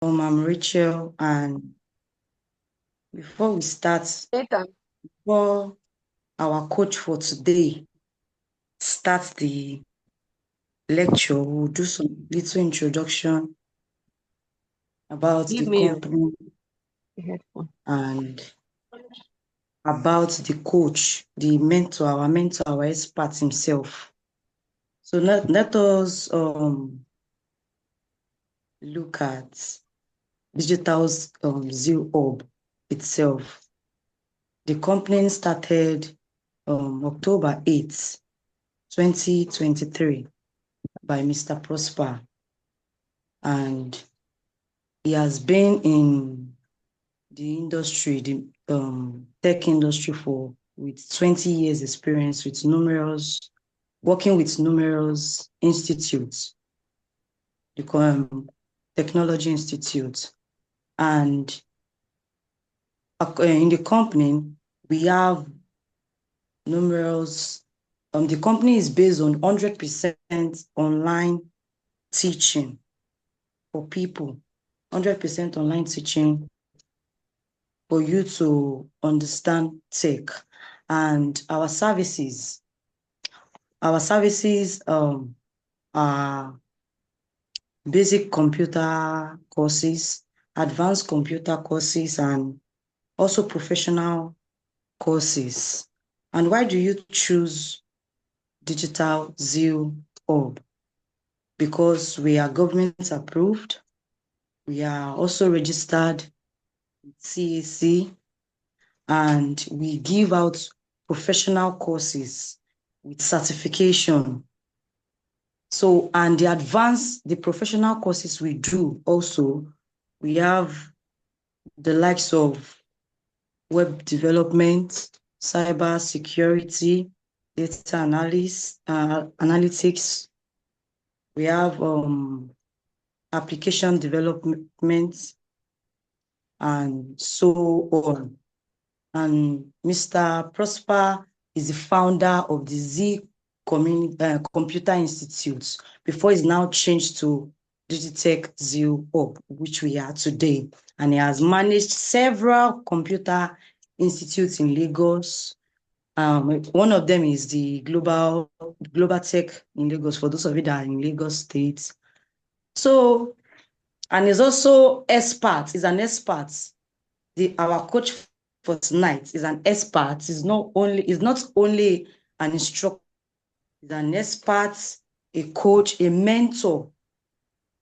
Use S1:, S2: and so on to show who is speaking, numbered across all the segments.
S1: I'm Rachel, and before we start, before our coach for today starts the lecture, we'll do some little introduction about
S2: Give
S1: the
S2: me
S1: company
S2: a headphone.
S1: and about the coach, our mentor, our expert himself. So let us look at Digital Zeal Hub itself. The company started October 8th, 2023 by Mr. Prosper, and he has been in the industry, the tech industry with 20 years experience working with numerous institutes, the technology institutes. And in the company, we have numerous, the company is based on 100% online teaching for people, 100% online teaching for you to understand tech. And our services are basic computer courses, advanced computer courses, and also professional courses. And why do you choose Digital Zeal Hub? Because we are government approved. We are also registered with CAC, and we give out professional courses with certification. So, and the professional courses we do also, we have the likes of web development, cyber security, data analytics. We have application development, and so on. And Mr. Prosper is the founder of the Computer Institute. Before it's now changed to Digitech Zeal Hub, which we are today. And he has managed several computer institutes in Lagos. One of them is the Global Tech in Lagos, for those of you that are in Lagos State. So, and he's also he's an expert. Our coach for tonight is an expert. He's not only an instructor, he's an expert, a coach, a mentor.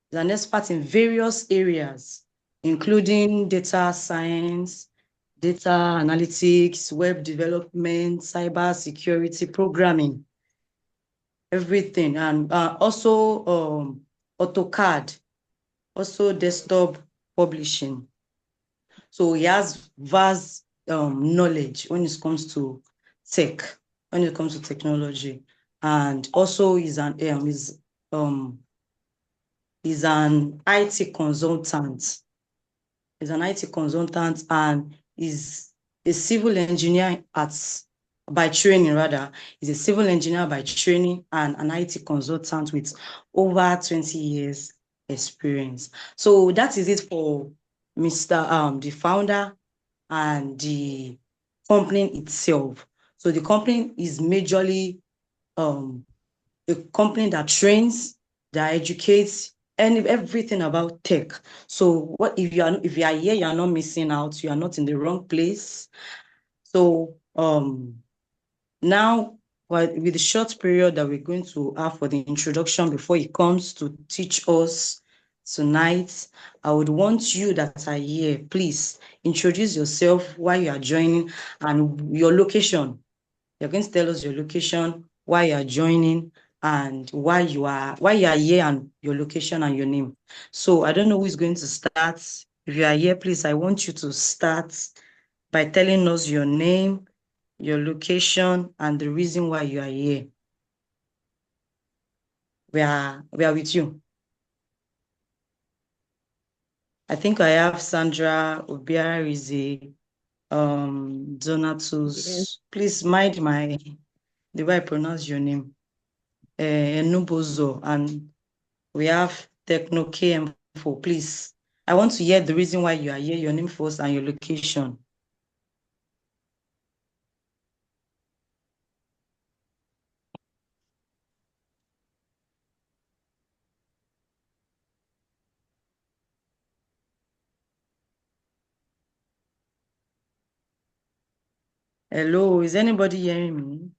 S1: He's an expert in various areas, including data science, data analytics, web development, cyber security, programming, everything, and also AutoCAD, also desktop publishing. So he has vast knowledge when it comes to tech, when it comes to technology, and also he's an IT consultant. He's an IT consultant and is a civil engineer by training, rather. He's a civil engineer by training and an IT consultant with over 20 years experience. So that is it for Mr. The founder and the company itself. So the company is majorly a company that trains, that educates, and everything about tech. So what if you are here, you are not missing out, you are not in the wrong place. So now, with the short period that we're going to have for the introduction before he comes to teach us tonight, I would want you that are here, please introduce yourself, why you are joining, and your location. You're going to tell us your location, why you are joining, and why you are here, and your location and your name. So I don't know who is going to start. If you are here, please, I want you to start by telling us your name, your location, and the reason why you are here. We are with you. I think I have Sandra Obiarize, Donatus.
S2: Yes.
S1: Please mind the way I pronounce your name. Enubozo, and we have Techno KM4. Please I want to hear the reason why you are here, your name first and your location. Hello, is anybody hearing me?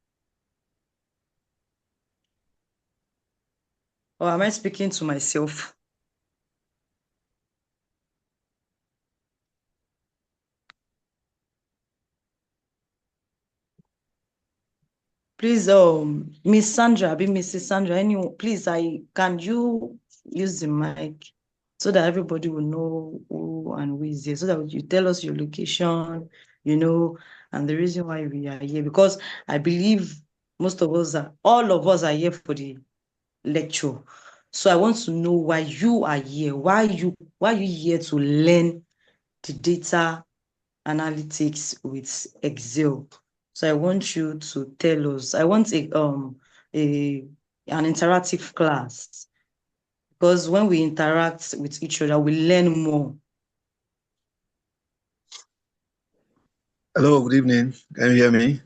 S1: Or am I speaking to myself? Please, Miss Sandra, be Mrs. Sandra, anyone, please, can you use the mic so that everybody will know who and who is here, so that you tell us your location, and the reason why we are here, because I believe all of us are here for the lecture. So I want to know why you are here. Why are you here to learn the data analytics with Excel? So I want you to tell us. I want an interactive class, because when we interact with each other, we learn more.
S2: Hello, good evening. Can you hear me?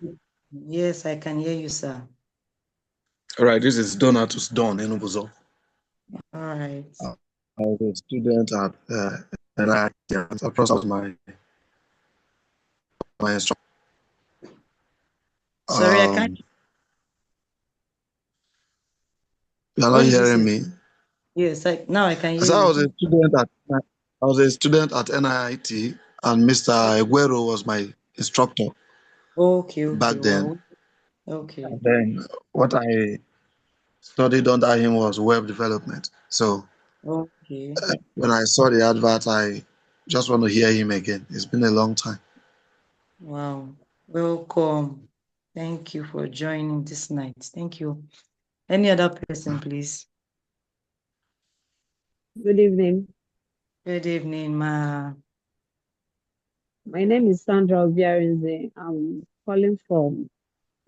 S1: Yes, I can hear you, sir.
S2: All right, this is Donatus Don Enubuzo.
S1: All right.
S2: I was a student at NIT. I processed my instruction.
S1: Sorry, I can't.
S2: You're not
S1: What did you
S2: hearing
S1: say?
S2: me?
S1: Yes, now I can hear
S2: I
S1: you.
S2: was a student at NIT, and Mr. Aguero was my instructor
S1: Okay,
S2: back then.
S1: wow. Okay.
S2: And then what I studied under him was web development. So
S1: Okay.
S2: when I saw the advert, I just want to hear him again. It's been a long time.
S1: Wow. Welcome. Thank you for joining this night. Thank you. Any other person, please?
S3: Good evening.
S1: Good evening, ma.
S3: My name is Sandra Obiarinze. I'm calling from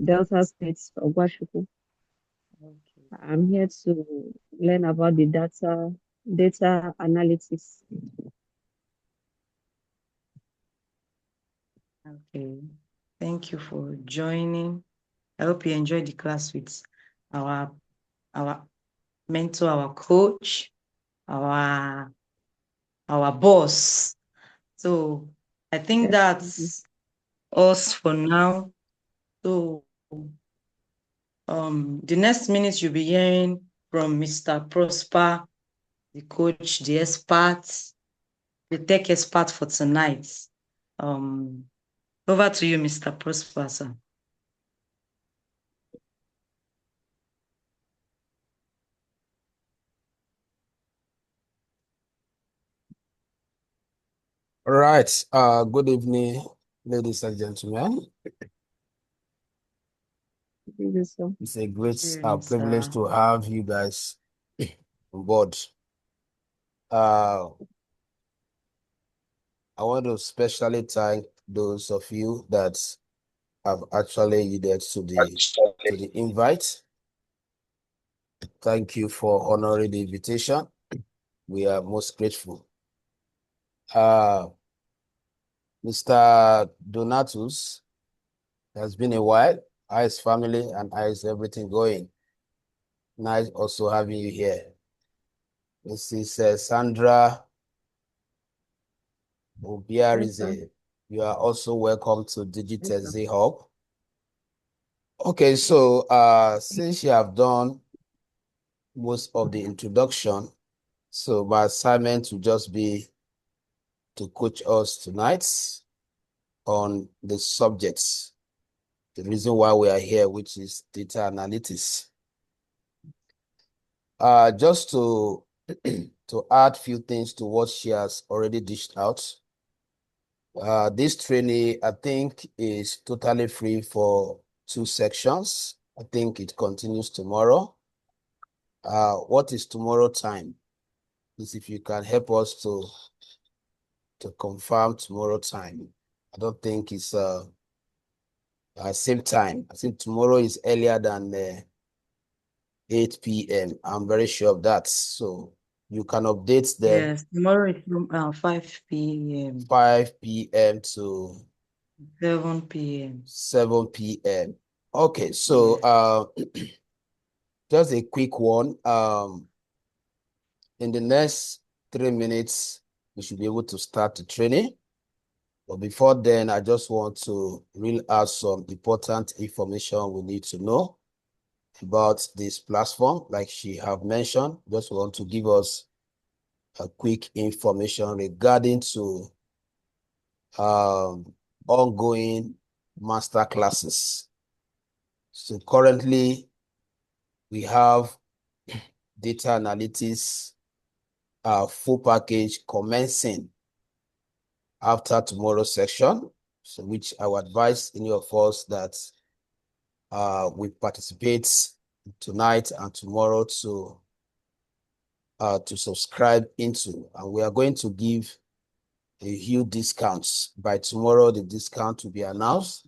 S3: Delta State, Ogwashuku.
S1: Okay.
S3: I'm here to learn about the data analytics.
S1: Okay. Thank you for joining. I hope you enjoyed the class with our mentor, our coach, our boss. So I think
S3: Yes,
S1: that's us for now. So the next minute you'll be hearing from Mr. Prosper, the coach, the expert, the tech expert for tonight. Over to you, Mr. Prosper, sir.
S4: All right. Good evening, ladies and gentlemen. It's a great privilege to have you guys on board. I want to especially thank those of you that have actually yielded to the invite. Thank you for honoring the invitation. We are most grateful. Mr. Donatus, it has been a while. How is family and how is everything going? Nice also having you here. This is Sandra Obiarize. You are also welcome to Digiteze Hub. Okay, so since you have done most of the introduction, so my assignment will just be to coach us tonight on the subjects, the reason why we are here, which is data analytics. Just to add few things to what she has already dished out. This training, I think, is totally free for 2 sections. I think it continues tomorrow. What is tomorrow time? Please, if you can help us to confirm tomorrow time. I don't think it's same time. I think tomorrow is earlier than 8 p.m. I'm very sure of that. So You can update them
S1: Yes, tomorrow is from 5 p.m.
S4: 5 p.m. to
S1: 7 p.m.
S4: 7 p.m. Okay, so just a quick one. In the next 3 minutes, we should be able to start the training. But before then, I just want to reel out some important information we need to know about this platform. Like she have mentioned, just want to give us a quick information regarding to ongoing master classes. So currently, we have data analytics full package commencing after tomorrow's session, so which I would advise any of us that we participate tonight and tomorrow to subscribe into, and we are going to give a huge discounts. By tomorrow, the discount will be announced.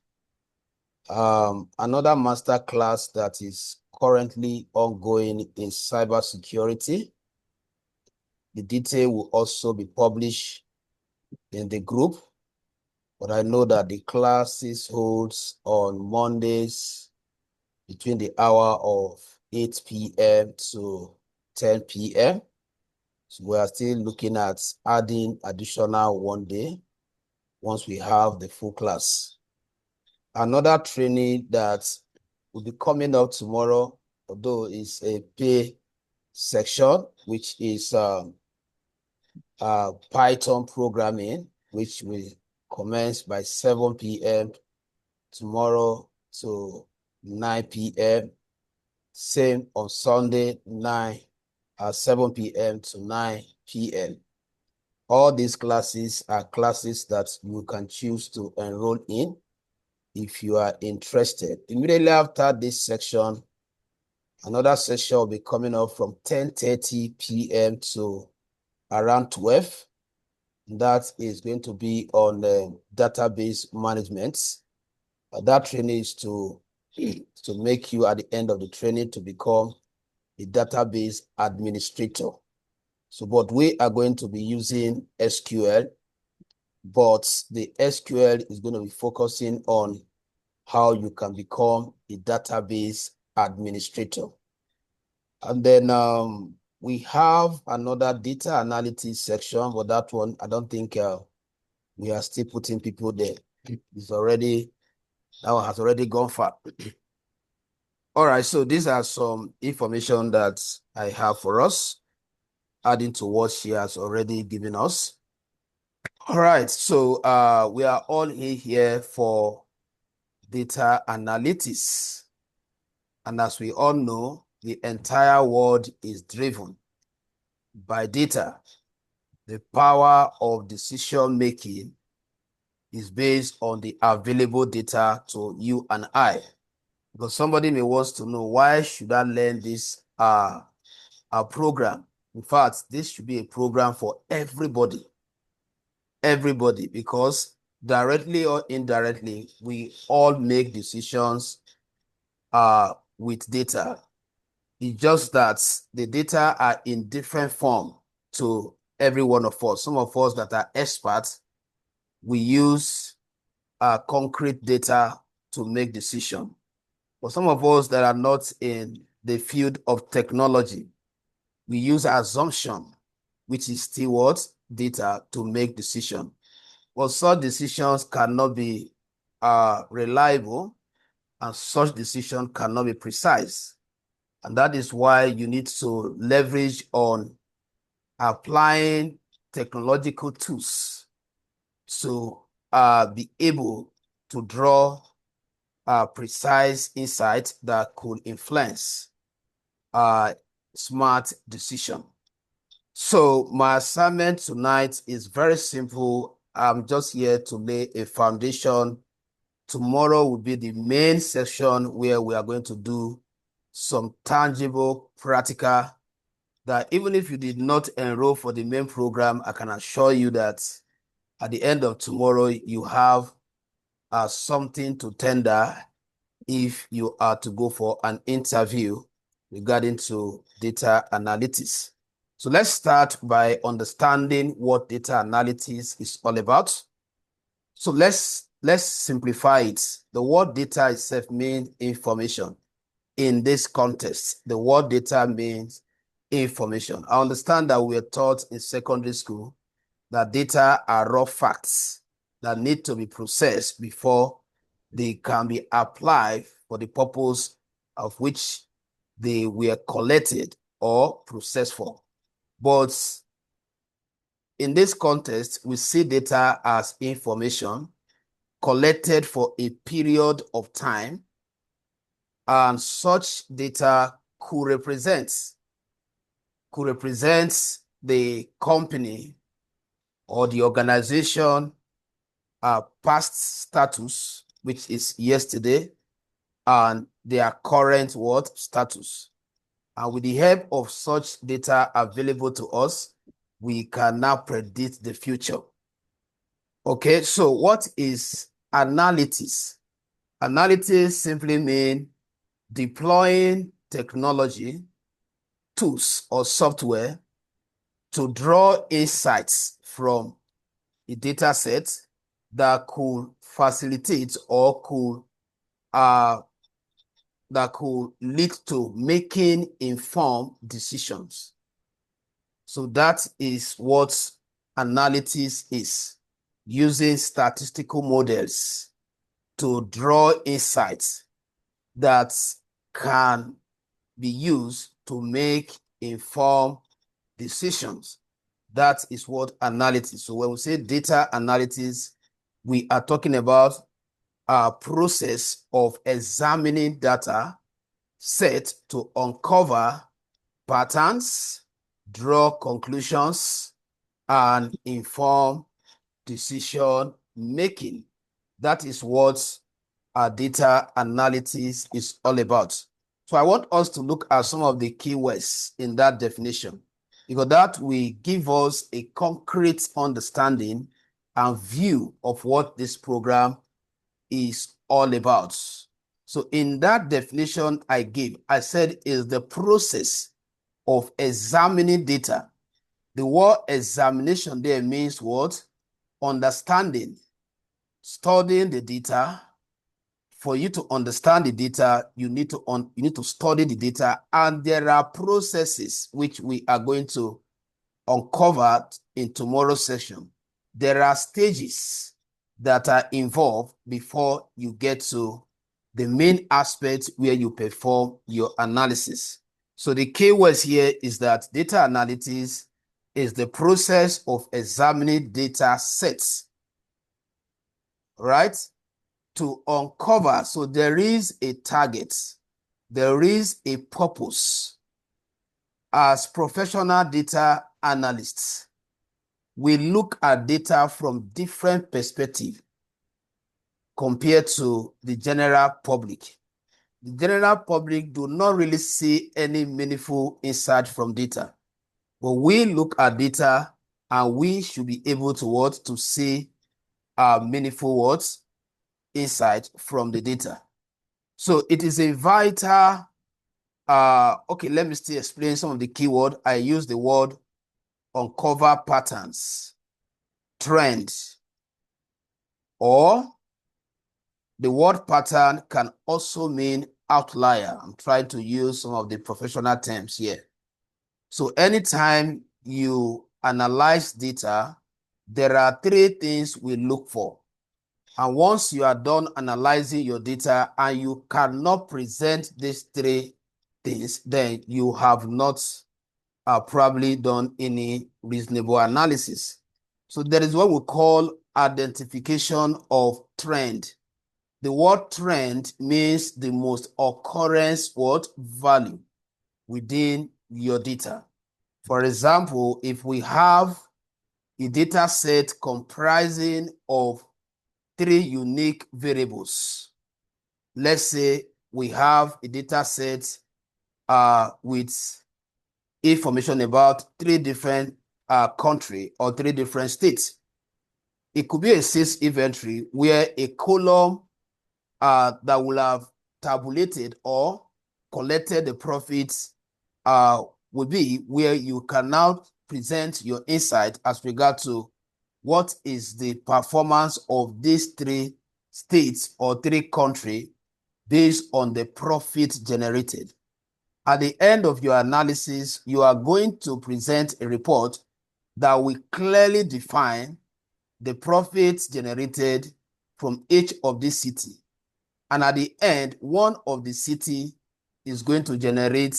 S4: Another master class that is currently ongoing in cybersecurity. The detail will also be published in the group, but I know that the classes holds on Mondays between the hour of 8 p.m. to 10 p.m. So we are still looking at adding additional one day once we have the full class. Another training that will be coming up tomorrow, although it's a pay section, which is Python programming, which will commence by 7 p.m. tomorrow to 9 p.m. Same on Sunday, 7 p.m. to 9 p.m. All these classes are classes that you can choose to enroll in if you are interested. Immediately after this section, another session will be coming up from 10:30 p.m. to around 12. That is going to be on database management. That training is to make you at the end of the training to become a database administrator. So, but we are going to be using SQL, but the SQL is going to be focusing on how you can become a database administrator. And then we have another data analytics section, but that one, I don't think we are still putting people there. It's already, that one has already gone far. All right, so these are some information that I have for us, adding to what she has already given us. All right, so we are all here for data analytics. And as we all know, the entire world is driven by data. The power of decision making is based on the available data to you and I. Because somebody may want to know, why should I learn this program? In fact, this should be a program for everybody. Everybody, because directly or indirectly, we all make decisions with data. It's just that the data are in different form to every one of us. Some of us that are experts, we use concrete data to make decision. For some of us that are not in the field of technology, we use assumption, which is still what? Data, to make decision. But such decisions cannot be reliable, and such decision cannot be precise. And that is why you need to leverage on applying technological tools to be able to draw precise insight that could influence smart decision. So my assignment tonight is very simple. I'm just here to lay a foundation. Tomorrow will be the main session where we are going to do some tangible, practical, that even if you did not enroll for the main program, I can assure you that at the end of tomorrow, you have something to tender if you are to go for an interview regarding to data analytics. So let's start by understanding what data analysis is all about. So let's simplify it. The word data itself means information. In this context, the word data means information. I understand that we were taught in secondary school that data are raw facts that need to be processed before they can be applied for the purpose of which they were collected or processed for. But in this context, we see data as information collected for a period of time, and such data could represent the company or the organization past status, which is yesterday, and their current status. And with the help of such data available to us, we can now predict the future. Okay, so what is analytics? Analytics simply means deploying technology, tools, or software to draw insights from a data set that could facilitate or that could lead to making informed decisions. So that is what analytics is, using statistical models to draw insights that can be used to make informed decisions. That is what analytics. So when we say data analytics, we are talking about a process of examining data set to uncover patterns, draw conclusions, and inform decision making. That is what our data analytics is all about. So I want us to look at some of the keywords in that definition, because that will give us a concrete understanding and view of what this program is all about. So in that definition I gave, I said is the process of examining data. The word examination there means what? Understanding, studying the data. For you to understand the data, you need to study the data, and there are processes which we are going to uncover in tomorrow's session. There are stages that are involved before you get to the main aspect where you perform your analysis. So the key words here is that data analysis is the process of examining data sets, right? To uncover. So there is a target, there is a purpose. As professional data analysts, we look at data from different perspectives compared to the general public. The general public do not really see any meaningful insight from data, but we look at data and we should be able to see meaningful insight from the data. So it is a vital, okay, let me still explain some of the keyword. I use the word uncover patterns, trends, or the word pattern can also mean outlier. I'm trying to use some of the professional terms here. So anytime you analyze data, there are three things we look for. And once you are done analyzing your data and you cannot present these three things, then you have not probably done any reasonable analysis. So there is what we call identification of trend. The word trend means the most occurrence value within your data. For example, if we have a data set comprising of 3 unique variables, let's say we have a data set with information about 3 different countries or 3 different states. It could be a sales inventory where a column that will have tabulated or collected the profits will be where you can now present your insight as regard to what is the performance of these three states or three countries based on the profit generated. At the end of your analysis, you are going to present a report that will clearly define the profits generated from each of these cities. And at the end, one of the city is going to generate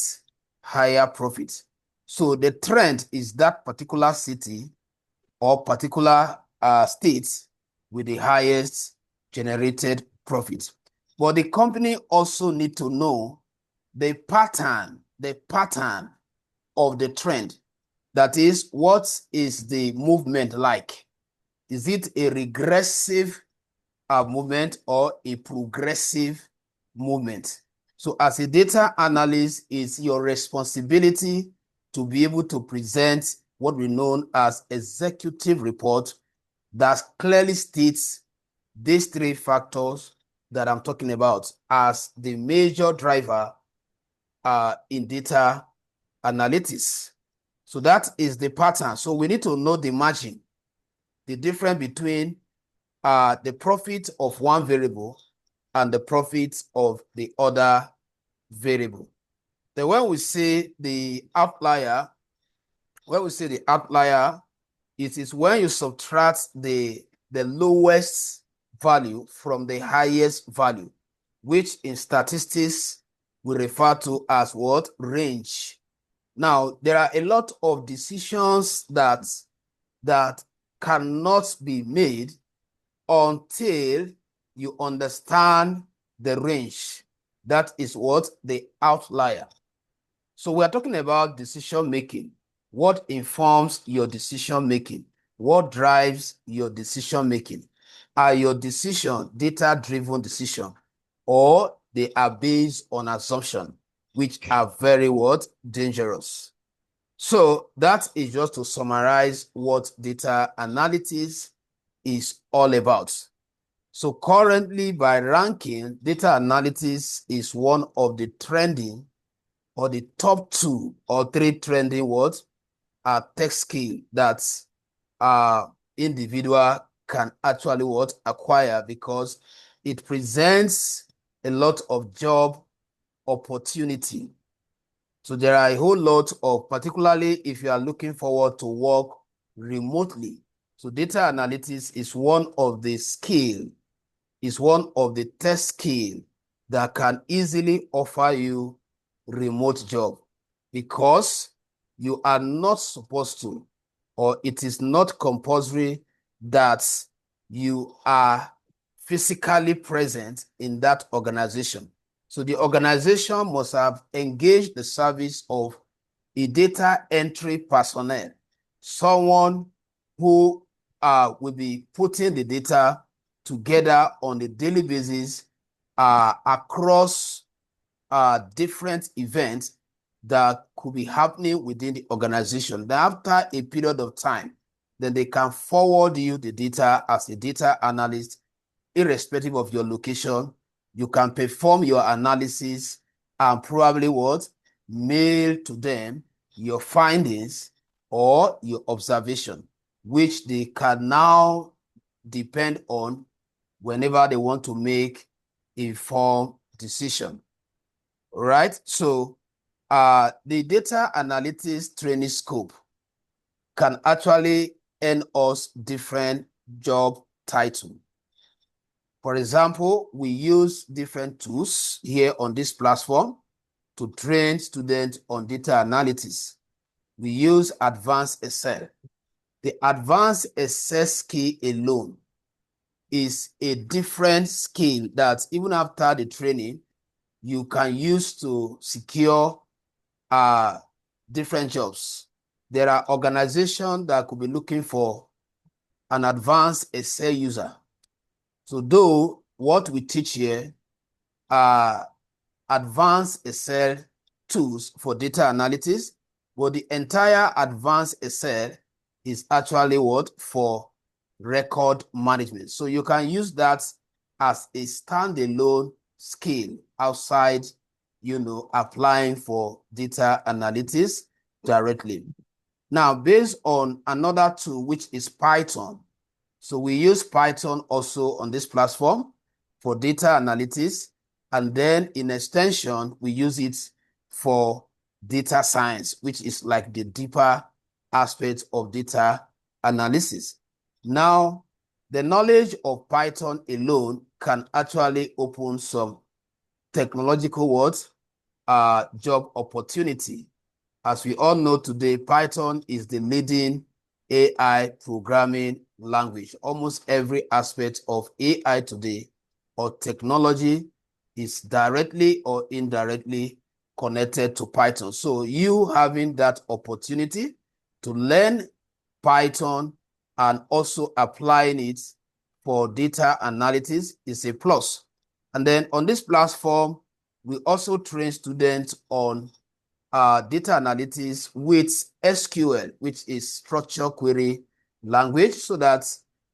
S4: higher profits. So the trend is that particular city or particular state with the highest generated profit. But the company also need to know the pattern of the trend. That is, what is the movement like? Is it a regressive movement or a progressive movement? So as a data analyst, it's your responsibility to be able to present what we know as executive report that clearly states these three factors that I'm talking about as the major driver in data analytics. So that is the pattern. So we need to know the margin, the difference between the profit of one variable and the profit of the other variable. Then when we say the outlier, it is when you subtract the lowest value from the highest value, which in statistics we refer to as what? Range. Now, there are a lot of decisions that cannot be made until you understand the range. That is what? The outlier. So we are talking about decision making. What informs your decision making? What drives your decision making? Are your decision data-driven decision, or they are based on assumption, which are very what? Dangerous. So that is just to summarize what data analytics is all about. So currently, by ranking, data analytics is one of the trending or the top 2 or 3 trending what tech skill that individual can actually what acquire, because it presents a lot of job opportunity. So there are a whole lot of, particularly if you are looking forward to work remotely. So data analytics is one of the skill, is one of the test skill that can easily offer you remote job, because you are not supposed to, or it is not compulsory that you are physically present in that organization. So the organization must have engaged the service of a data entry personnel, someone who will be putting the data together on a daily basis across different events that could be happening within the organization. Then after a period of time, then they can forward you the data as a data analyst, irrespective of your location. You can perform your analysis and probably what? Mail to them your findings or your observation, which they can now depend on whenever they want to make informed decision. Right? So the data analytics training scope can actually earn us different job titles. For example, we use different tools here on this platform to train students on data analytics. We use Advanced Excel. The Advanced Excel skill alone is a different skill that even after the training, you can use to secure different jobs. There are organizations that could be looking for an advanced Excel user. So though what we teach here are advanced Excel tools for data analytics, but the entire advanced Excel is actually what? For record management. So you can use that as a standalone skill outside, applying for data analytics. directly. Now, based on another tool, which is Python. So we use Python also on this platform for data analytics. And then in extension, we use it for data science, which is like the deeper aspect of data analysis. Now, the knowledge of Python alone can actually open some technological words, job opportunity. As we all know today, Python is the leading AI programming language. Almost every aspect of AI today or technology is directly or indirectly connected to Python. So you having that opportunity to learn Python and also applying it for data analytics is a plus. And then on this platform, we also train students on data analytics with SQL, which is structured query language, so that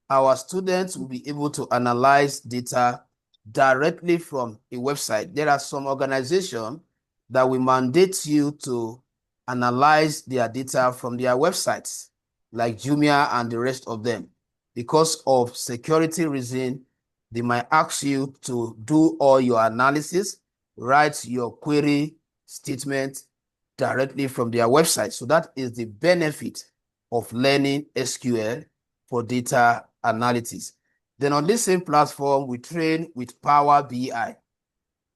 S4: our students will be able to analyze data directly from a website. There are some organizations that will mandate you to analyze their data from their websites, like Jumia and the rest of them. Because of security reason, they might ask you to do all your analysis, write your query statement directly from their website. So that is the benefit of learning SQL for data analytics. Then on this same platform, we train with Power BI,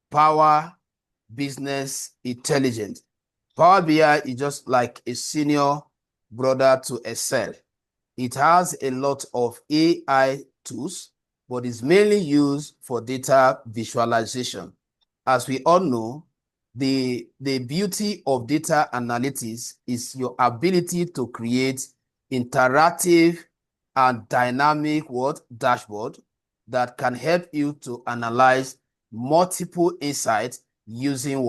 S4: Power Business Intelligence. Power BI is just like a senior brother to Excel. It has a lot of AI tools, but is mainly used for data visualization. As we all know, the beauty of data analytics is your ability to create interactive and dynamic dashboard that can help you to analyze multiple insights using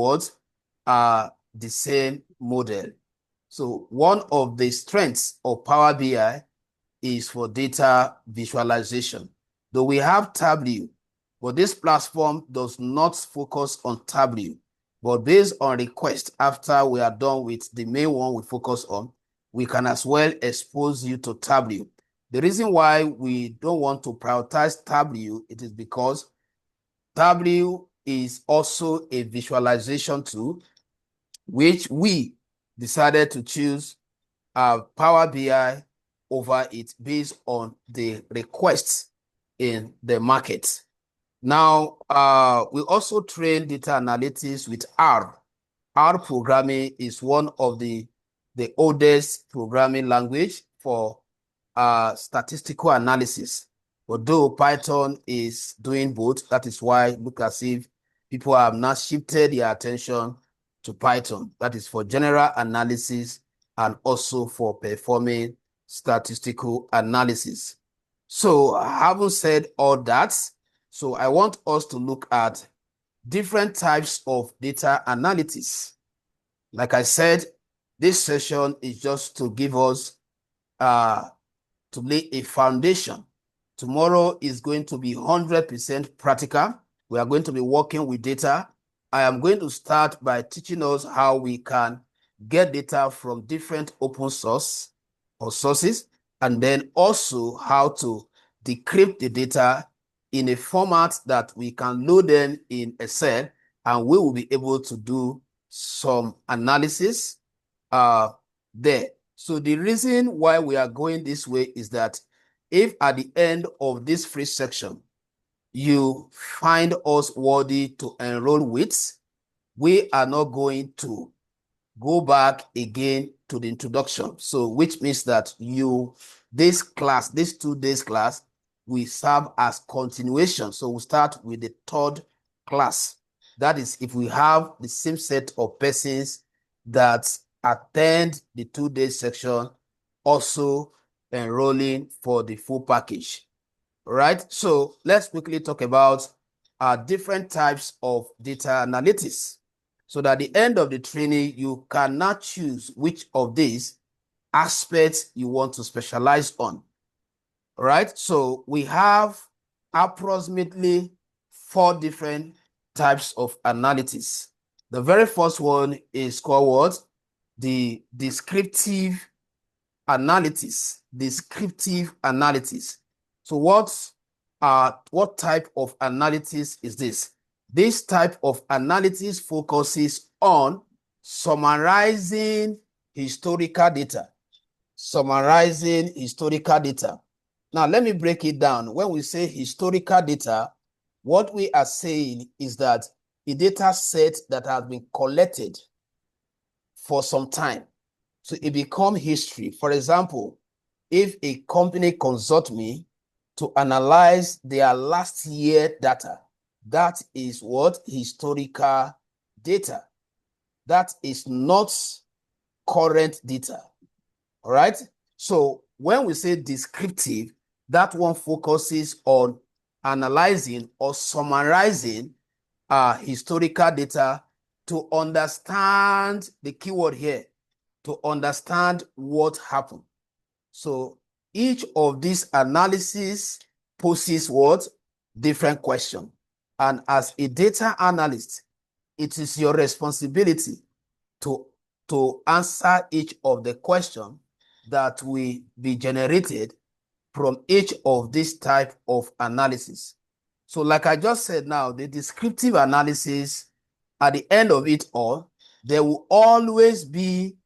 S4: the same model. So one of the strengths of Power BI is for data visualization. Though we have Tableau, but this platform does not focus on Tableau, but based on request, after we are done with the main one we focus on, we can as well expose you to Tableau. The reason why we don't want to prioritize Tableau, it is because Tableau is also a visualization tool, which we decided to choose Power BI over it based on the requests in the market. Now, we also train data analytics with R. R programming is one of the oldest programming language for statistical analysis. Although Python is doing both, that is why look as if people have now shifted their attention to Python. That is for general analysis and also for performing statistical analysis. So having said all that, so I want us to look at different types of data analytics. Like I said, this session is just to give us, to lay a foundation. Tomorrow is going to be 100% practical. We are going to be working with data. I am going to start by teaching us how we can get data from different open source or sources, and then also how to decrypt the data in a format that we can load them in Excel, and we will be able to do some analysis there. So the reason why we are going this way is that if at the end of this free section, you find us worthy to enroll with, we are not going to go back again to the introduction. So which means that this 2 days class, we serve as continuation. So we'll start with the 3rd class. That is if we have the same set of persons that attend the 2 days section, also enrolling for the full package. All right, so let's quickly talk about different types of data analytics. So that at the end of the training, you cannot choose which of these aspects you want to specialize on. All right, so we have approximately 4 different types of analytics. The very first one is called what? the descriptive analysis. Descriptive analysis. So what type of analysis is this? This type of analysis focuses on summarizing historical data. Summarizing historical data. Now, let me break it down. When we say historical data, what we are saying is that a data set that has been collected for some time. So it becomes history. For example, if a company consult me to analyze their last year data, that is what? Historical data. That is not current data. All right? So when we say descriptive, that one focuses on analyzing or summarizing historical data to understand the keyword here, to understand what happened. So each of these analysis poses what? Different question. And as a data analyst, it is your responsibility to answer each of the questions that will be generated from each of these type of analysis. So like I just said now, the descriptive analysis, at the end of it all, there will always be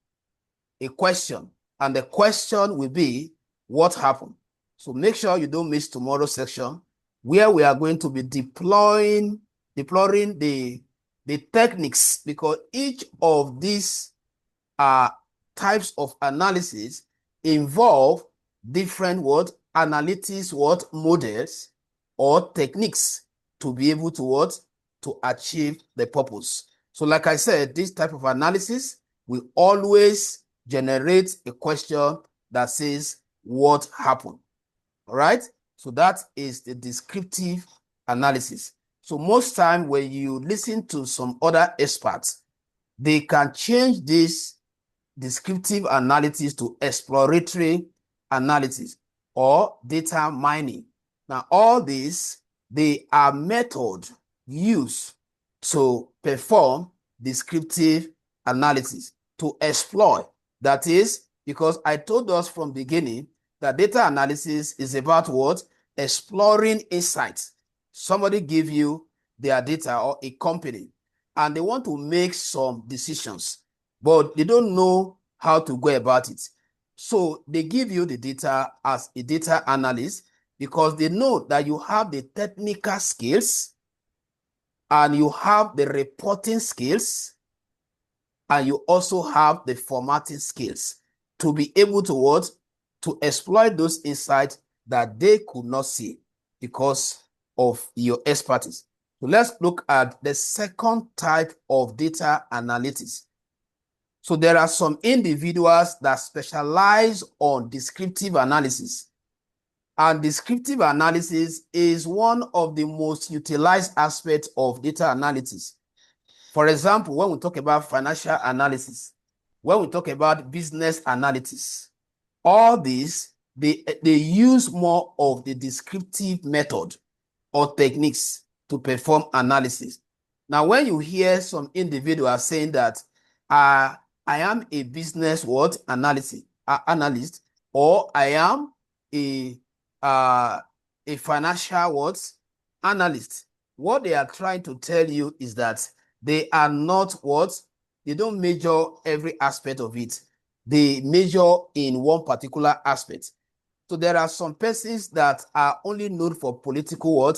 S4: a question, and the question will be, what happened? So make sure you don't miss tomorrow's section, where we are going to be deploying the techniques, because each of these types of analysis involve different analytics models or techniques to be able to achieve the purpose. So like I said, this type of analysis will always generate a question that says, what happened? All right? So that is the descriptive analysis. So most time when you listen to some other experts, they can change this descriptive analysis to exploratory analysis or data mining. Now, all these, they are methods used to perform descriptive analysis, to exploit. That is, because I told us from beginning that data analysis is about what? Exploring insights. Somebody give you their data, or a company, and they want to make some decisions, but they don't know how to go about it. So they give you the data as a data analyst because they know that you have the technical skills and you have the reporting skills and you also have the formatting skills to be able to to exploit those insights that they could not see because of your expertise. So let's look at the second type of data analytics. So there are some individuals that specialize on descriptive analysis. And descriptive analysis is one of the most utilized aspects of data analytics. For example, when we talk about financial analysis, when we talk about business analytics, all these, they use more of the descriptive method or techniques to perform analysis. Now, when you hear some individuals saying that I am a business analyst, or I am a financial analyst, what they are trying to tell you is that they are not they don't measure every aspect of it. They measure in one particular aspect. So there are some persons that are only known for political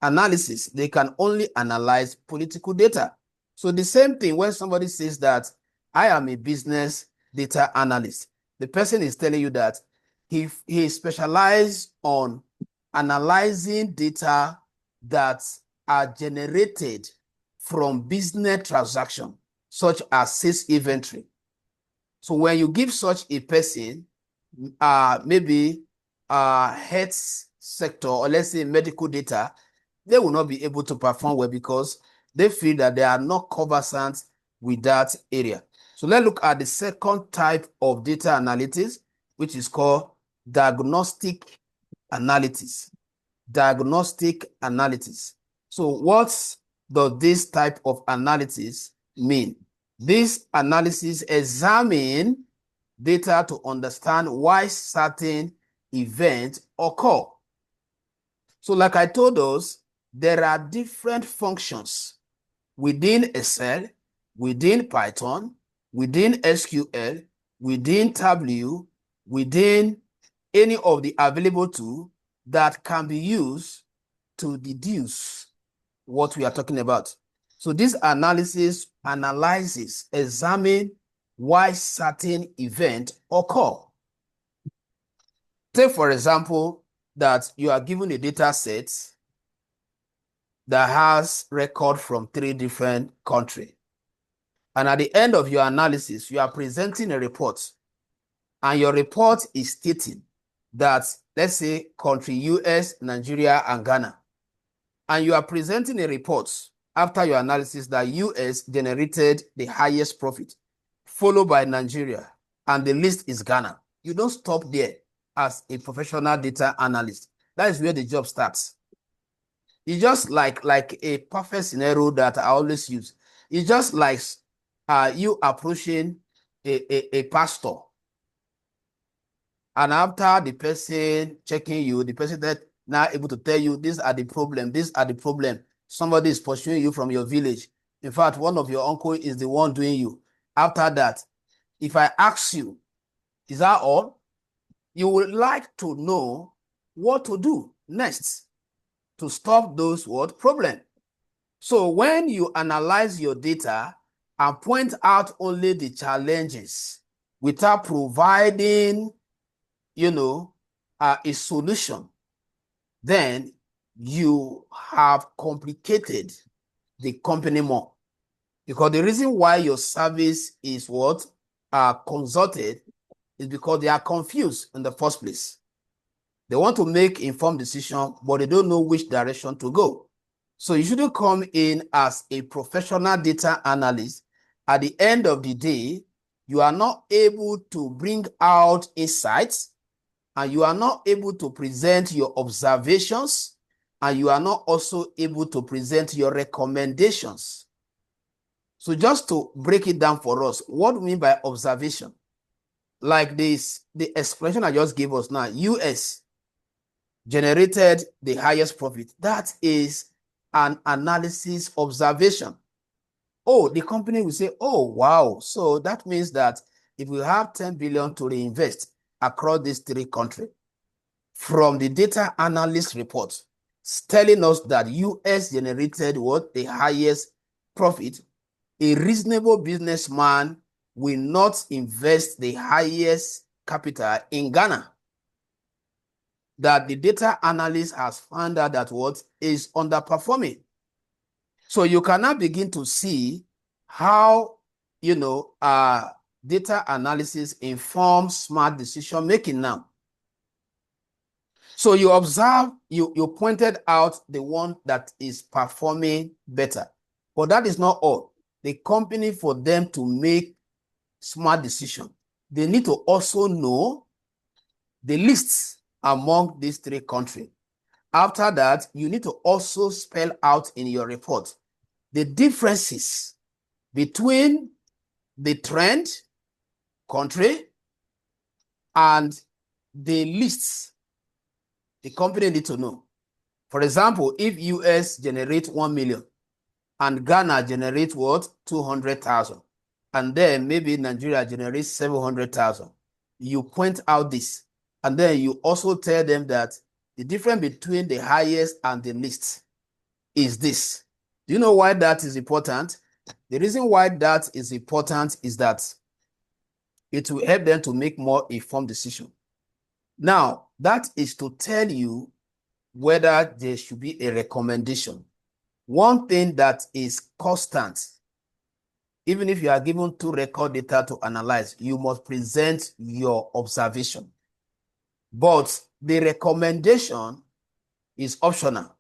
S4: analysis. They can only analyze political data. So the same thing when somebody says that I am a business data analyst, the person is telling you that he specializes on analyzing data that are generated from business transactions, such as sales inventory. So when you give such a person maybe health sector, or let's say medical data, they will not be able to perform well because they feel that they are not conversant with that area. So let's look at the second type of data analytics, which is called diagnostic analytics. Diagnostic analytics. So what does this type of analysis mean? This analysis examines data to understand why certain events occur. So like I told us, there are different functions within Excel, within Python, within SQL, within Tableau, within any of the available tools that can be used to deduce what we are talking about. So this analysis analyzes, examines why certain events occur. Take, for example, that you are given a data set that has record from 3 different countries. And at the end of your analysis, you are presenting a report. And your report is stating that, let's say, country US, Nigeria, and Ghana. And you are presenting a report after your analysis that US generated the highest profit, followed by Nigeria, and the list is Ghana. You don't stop there as a professional data analyst. That is where the job starts. It's just like a perfect scenario that I always use. It's just like you approaching a pastor. And after the person checking you, the person that now able to tell you, these are the problem, these are the problem. Somebody is pursuing you from your village. In fact, one of your uncle is the one doing you. After that, if I ask you, is that all? You would like to know what to do next to stop those what problem. So when you analyze your data and point out only the challenges without providing, a solution, then you have complicated the company more. Because the reason why your service is what consulted is because they are confused in the first place. They want to make informed decision, but they don't know which direction to go. So you shouldn't come in as a professional data analyst. At the end of the day, you are not able to bring out insights, and you are not able to present your observations, and you are not also able to present your recommendations. So just to break it down for us, what do we mean by observation? Like this, the explanation I just gave us now, US generated the highest profit. That is an analysis observation. Oh, the company will say, oh, wow. So that means that if we have 10 billion to reinvest across these 3 countries, from the data analyst report, it's telling us that US generated what? The highest profit. A reasonable businessman will not invest the highest capital in Ghana. That the data analyst has found out that what is underperforming. So you cannot begin to see how, data analysis informs smart decision making now. So you observe, you pointed out the one that is performing better. But that is not all. The company, for them to make smart decision, they need to also know the lists among these 3 countries. After that, you need to also spell out in your report the differences between the trend country and the lists. The company need to know. For example, if US generate 1 million and Ghana generate what? 200,000, and then maybe Nigeria generates 700,000, you point out this, and then you also tell them that the difference between the highest and the least is this. Do you know why that is important? The reason why that is important is that it will help them to make more informed decision. Now, that is to tell you whether there should be a recommendation. One thing that is constant, even if you are given 2 record data to analyze, you must present your observation. But the recommendation is optional.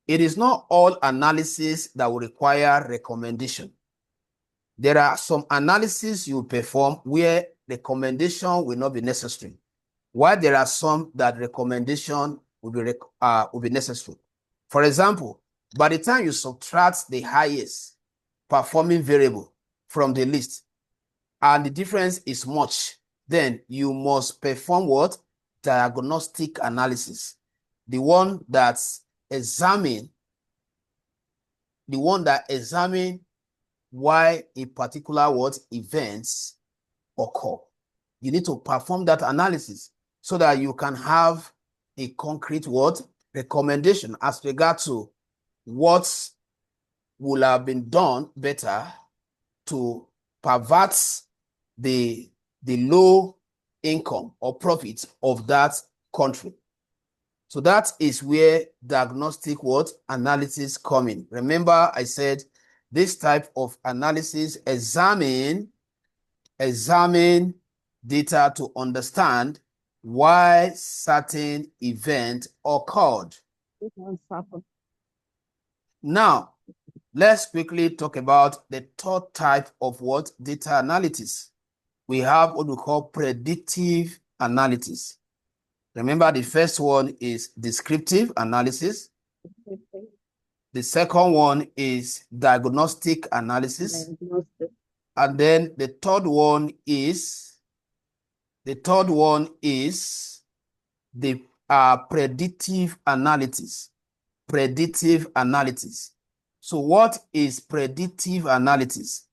S4: It is not all analysis that will require recommendation. There are some analysis you perform where recommendation will not be necessary, while there are some that recommendation will be necessary. For example, by the time you subtract the highest performing variable from the list, and the difference is much, then you must perform what? Diagnostic analysis. The one that examine why a particular what events occur. You need to perform that analysis so that you can have a concrete what? Recommendation as regard to what will have been done better to pervert the low income or profit of that country. So that is where diagnostic what? Analysis come in. Remember, I said this type of analysis examine data to understand why certain event occurred. Now, let's quickly talk about the third type of what? Data analysis. We have what we call predictive analysis. Remember, the first one is descriptive analysis. The second one is diagnostic analysis. And then the third one is the predictive analysis. Predictive analysis. So what is predictive analysis?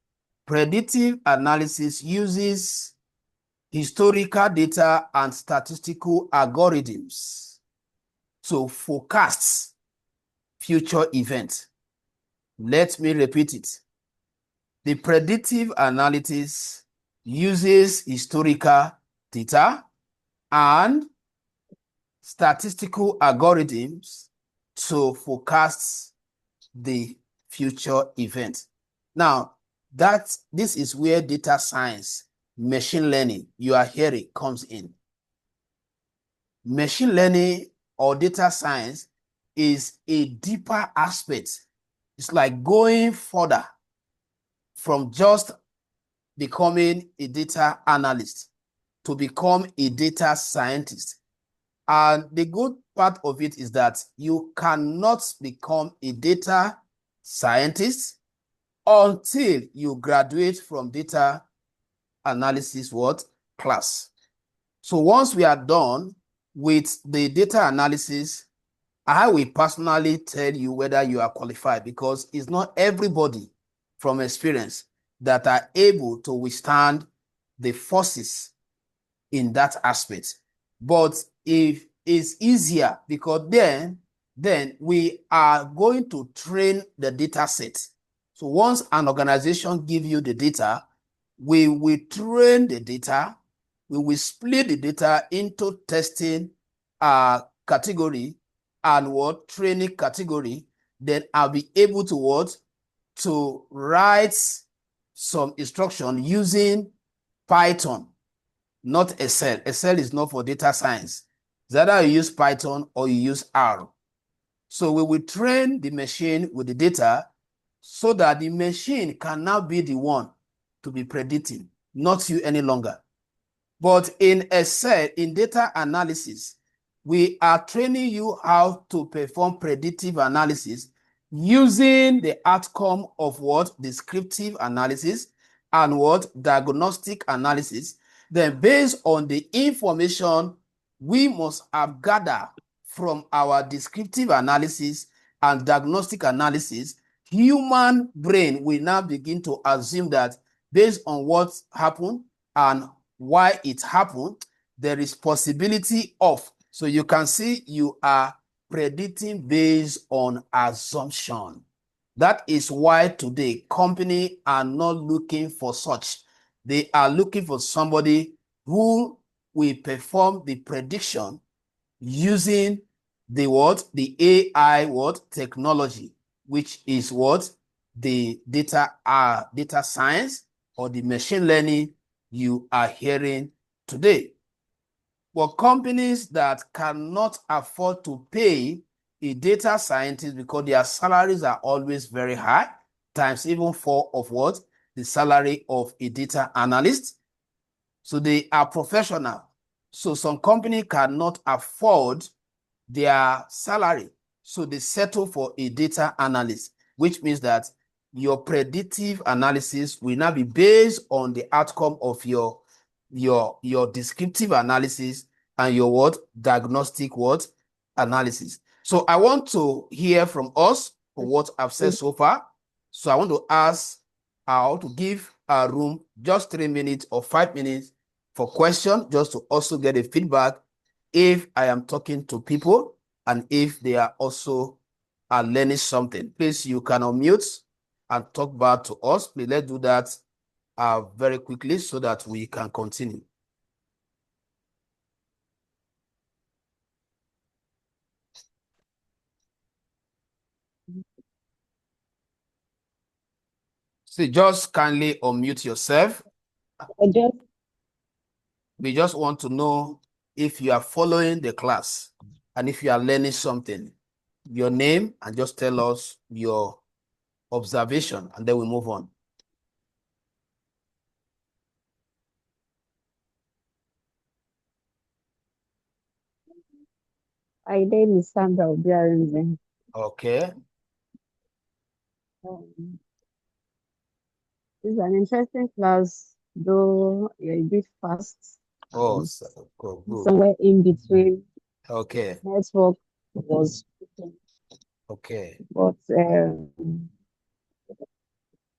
S4: Predictive analysis uses historical data and statistical algorithms to forecast future events. Let me repeat it. The predictive analysis uses historical data and statistical algorithms to forecast the future event. Now, this is where data science, machine learning, you are hearing, comes in. Machine learning or data science is a deeper aspect. It's like going further from just becoming a data analyst to become a data scientist. And the good part of it is that you cannot become a data scientist until you graduate from data analysis class. So once we are done with the data analysis, I will personally tell you whether you are qualified, because it's not everybody from experience that are able to withstand the forces in that aspect. But if it's easier, because then we are going to train the data set. So once an organization gives you the data, we will train the data. We will split the data into testing category and training category. Then I'll be able to write some instruction using Python, not Excel. Excel is not for data science. It's either you use Python or you use R. So we will train the machine with the data so that the machine can now be the one to be predicting, not you any longer. But in Excel, in data analysis, we are training you how to perform predictive analysis using the outcome of descriptive analysis and diagnostic analysis. Then based on the information we must have gathered from our descriptive analysis and diagnostic analysis, human brain will now begin to assume that based on what happened and why it happened, there is possibility of. So you can see you are predicting based on assumption. That is why today companies are not looking for such. They are looking for somebody who will perform the prediction using the AI technology, which is the data science or the machine learning you are hearing today. For companies that cannot afford to pay a data scientist because their salaries are always very high, times even 4 of the salary of a data analyst. So they are professional. So some company cannot afford their salary. So they settle for a data analyst, which means that your predictive analysis will now be based on the outcome of your descriptive analysis and your what diagnostic what analysis. So I want to hear from us for what I've said so far. So I want to ask how to give a room just 3 minutes or 5 minutes for question, just to also get a feedback if I am talking to people and if they are also learning something. Please, you can unmute and talk back to us. Please, let's do that very quickly so that we can continue. So just kindly unmute yourself. We just want to know if you are following the class and if you are learning something. Your name, and just tell us your observation, and then we move on.
S3: My name is Sandra Obiarinze.
S4: Okay.
S3: It's an interesting class, though you're a bit fast.
S4: Oh, good.
S3: Somewhere in between.
S4: Okay.
S3: Network was.
S4: Okay.
S3: But I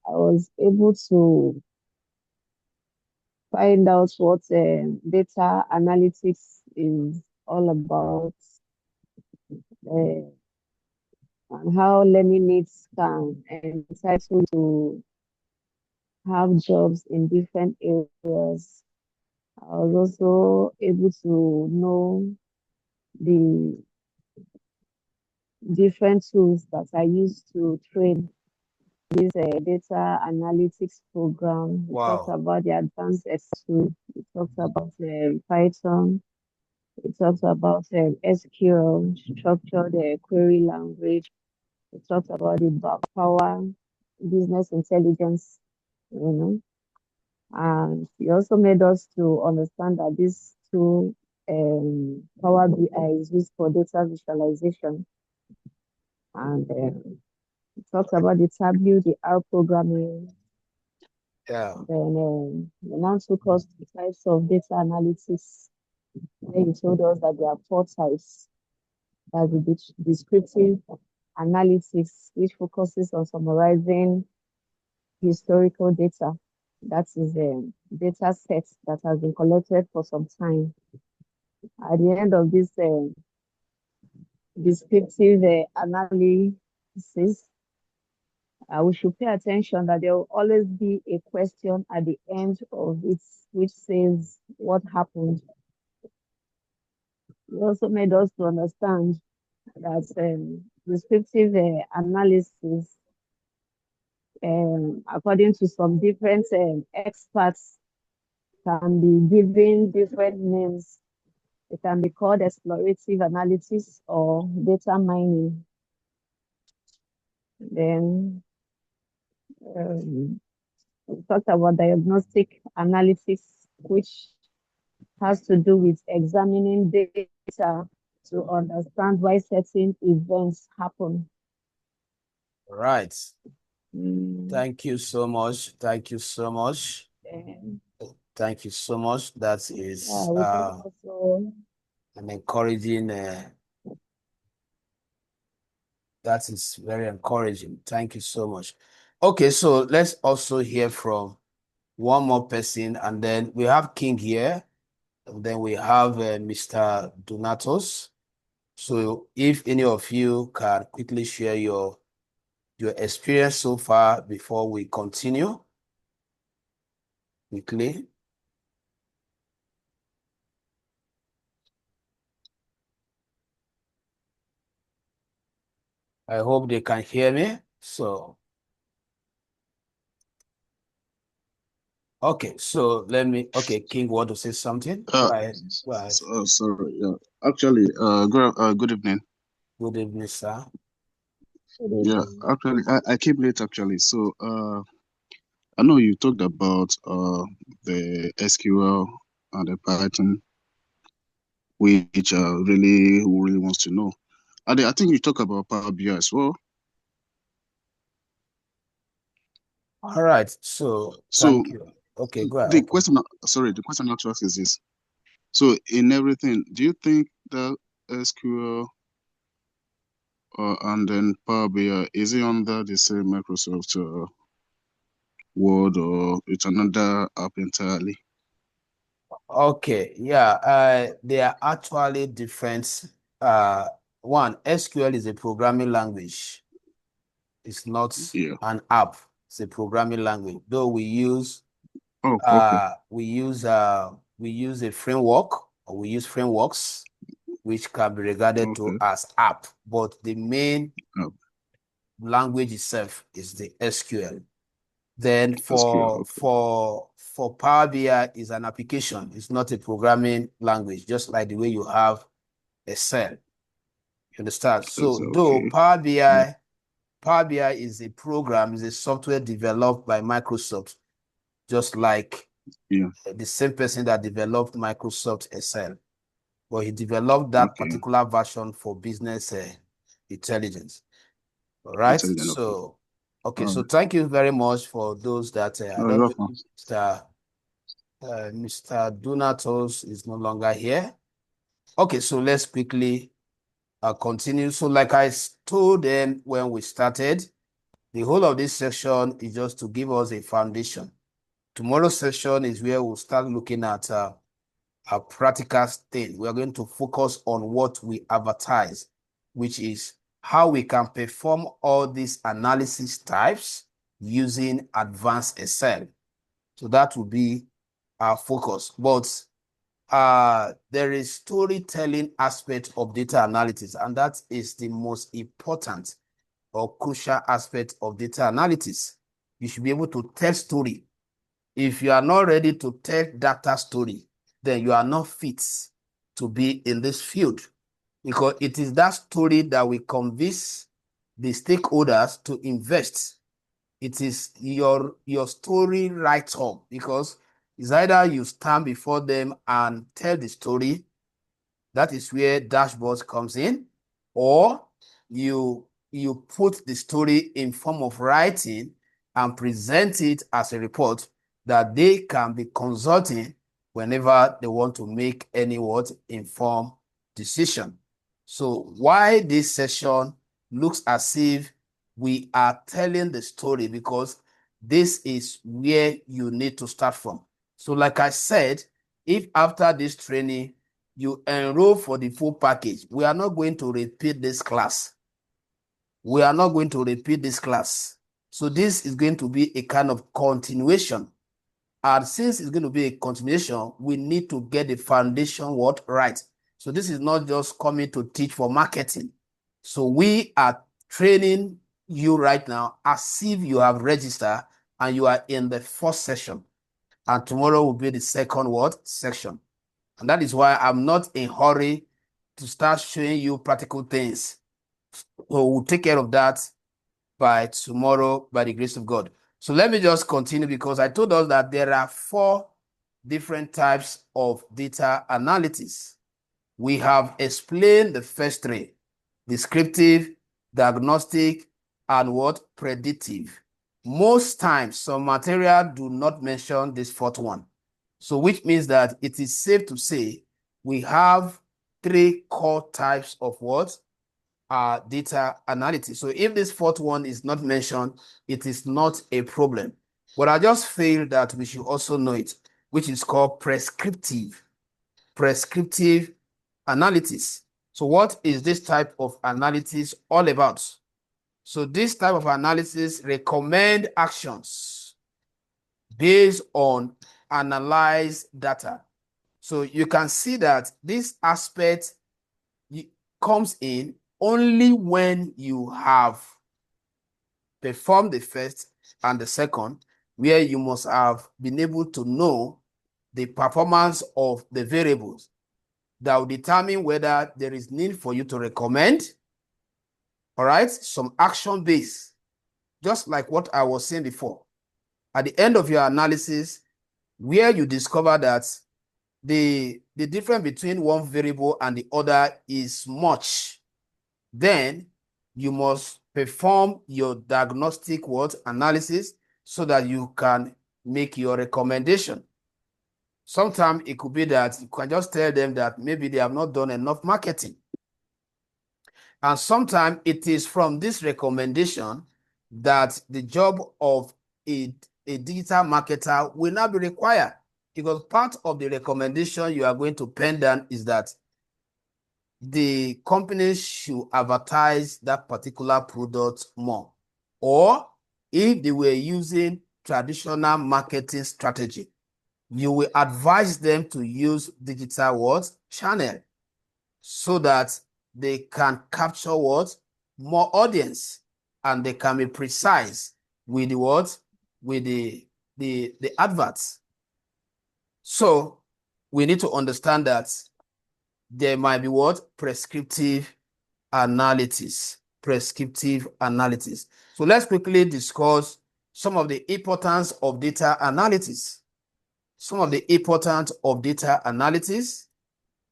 S3: was able to find out what data analytics is all about, and how learning needs can entitle to have jobs in different areas. I was also able to know the different tools that I use to train this data analytics program. We talked about the advanced tool. We talked about Python. We talked about SQL, structured query language. We talked about the Power Business Intelligence, and he also made us to understand that this tool, Power BI, is used for data visualization. And we talked about the Tableau, the R programming.
S4: Yeah.
S3: Then we now took us to types of data analytics. Then he told us that there are 4 types. That's the descriptive analytics, which focuses on summarizing historical data. That is a data set that has been collected for some time. At the end of this descriptive analysis, we should pay attention that there will always be a question at the end of it, which says what happened. It also made us to understand that descriptive analysis, according to some different experts, can be given different names. It can be called explorative analysis or data mining. Then we talked about diagnostic analysis, which has to do with examining data to understand why certain events happen.
S4: Right. Thank you so much. Thank you so much. Thank you so much. That is an encouraging. That is very encouraging. Thank you so much. Okay, so let's also hear from one more person, and then we have King here, and then we have Mr. Donatos. So if any of you can quickly share your experience so far before we continue. Quickly. I hope they can hear me. So, okay, so okay, King, want to say something? Go ahead. Go ahead.
S5: Sorry, yeah. Actually, good evening.
S4: Good evening, sir.
S5: Yeah, actually, I came late actually. So, I know you talked about the SQL and the Python, which really who really wants to know. I think you talk about Power BI as well.
S4: All right. So
S5: So
S4: thank you. Okay, go ahead.
S5: the
S4: Okay.
S5: question, sorry, the question actually is this. So in everything, do you think that SQL and then Power BI, is it under the same Microsoft Word, or it's another app entirely?
S4: Okay, yeah, they are actually different. One, SQL is a programming language. It's not
S5: Yeah.
S4: an app. It's a programming language. Though we use
S5: Oh, okay.
S4: we use a framework, or we use frameworks which can be regarded to
S5: Okay.
S4: as app, but the main
S5: Oh,
S4: language itself is the SQL. Then
S5: SQL. Okay.
S4: for Power BI is an application. It's not a programming language, just like the way you have Excel. You understand?
S5: It's
S4: So though
S5: okay.
S4: Power BI is a program, is a software developed by Microsoft, just like
S5: Yeah.
S4: the same person that developed Microsoft Excel. But he developed that
S5: Okay.
S4: particular version for business intelligence. All right.
S5: Intelligent. Okay.
S4: So, okay.
S5: All
S4: So
S5: right.
S4: thank you very much for those that I
S5: No,
S4: don't
S5: you're
S4: know
S5: welcome.
S4: if Mr. Donatos is no longer here. Okay, so let's quickly continue. So like I told them when we started, the whole of this section is just to give us a foundation. Tomorrow's session is where we'll start looking at a practical thing. We are going to focus on what we advertise, which is how we can perform all these analysis types using advanced Excel. So that will be our focus. But there is storytelling aspect of data analysis, and that is the most important or crucial aspect of data analysis. You should be able to tell story. If you are not ready to tell data story, then you are not fit to be in this field, because it is that story that will convince the stakeholders to invest. It is your story right up, because it's either you stand before them and tell the story, that is where dashboards comes in, or you put the story in form of writing and present it as a report that they can be consulting whenever they want to make any informed decision. So why this session looks as if we are telling the story, because this is where you need to start from. So like I said, if after this training you enroll for the full package, we are not going to repeat this class. We are not going to repeat this class. So this is going to be a kind of continuation. And since it's going to be a continuation, we need to get the foundation right. So this is not just coming to teach for marketing. So we are training you right now as if you have registered and you are in the first session. And tomorrow will be the second section. And that is why I'm not in a hurry to start showing you practical things. So we'll take care of that by tomorrow, by the grace of God. So let me just continue, because I told us that there are 4 different types of data analytics. We have explained the first 3: descriptive, diagnostic, and predictive. Most times, some material do not mention this 4th one. So which means that it is safe to say we have 3 core types of data analytics. So if this 4th one is not mentioned, it is not a problem. But I just feel that we should also know it, which is called prescriptive analytics. So what is this type of analysis all about? So this type of analysis recommend actions based on analyzed data. So you can see that this aspect comes in only when you have performed the first and the second, where you must have been able to know the performance of the variables that will determine whether there is need for you to recommend, all right, some action base, just like what I was saying before. At the end of your analysis, where you discover that the difference between one variable and the other is much, then you must perform your diagnostic analysis. so that you can make your recommendation. Sometimes it could be that you can just tell them that maybe they have not done enough marketing. And sometimes it is from this recommendation that the job of a digital marketer will not be required, because part of the recommendation you are going to pen down is that the company should advertise that particular product more. Or if they were using traditional marketing strategy, you will advise them to use digital what? Channel, so that they can capture what? More audience, and they can be precise with the what? With the adverts. So we need to understand that there might be what? Prescriptive analysis. Prescriptive analysis. So let's quickly discuss some of the importance of data analysis. Some of the importance of data analysis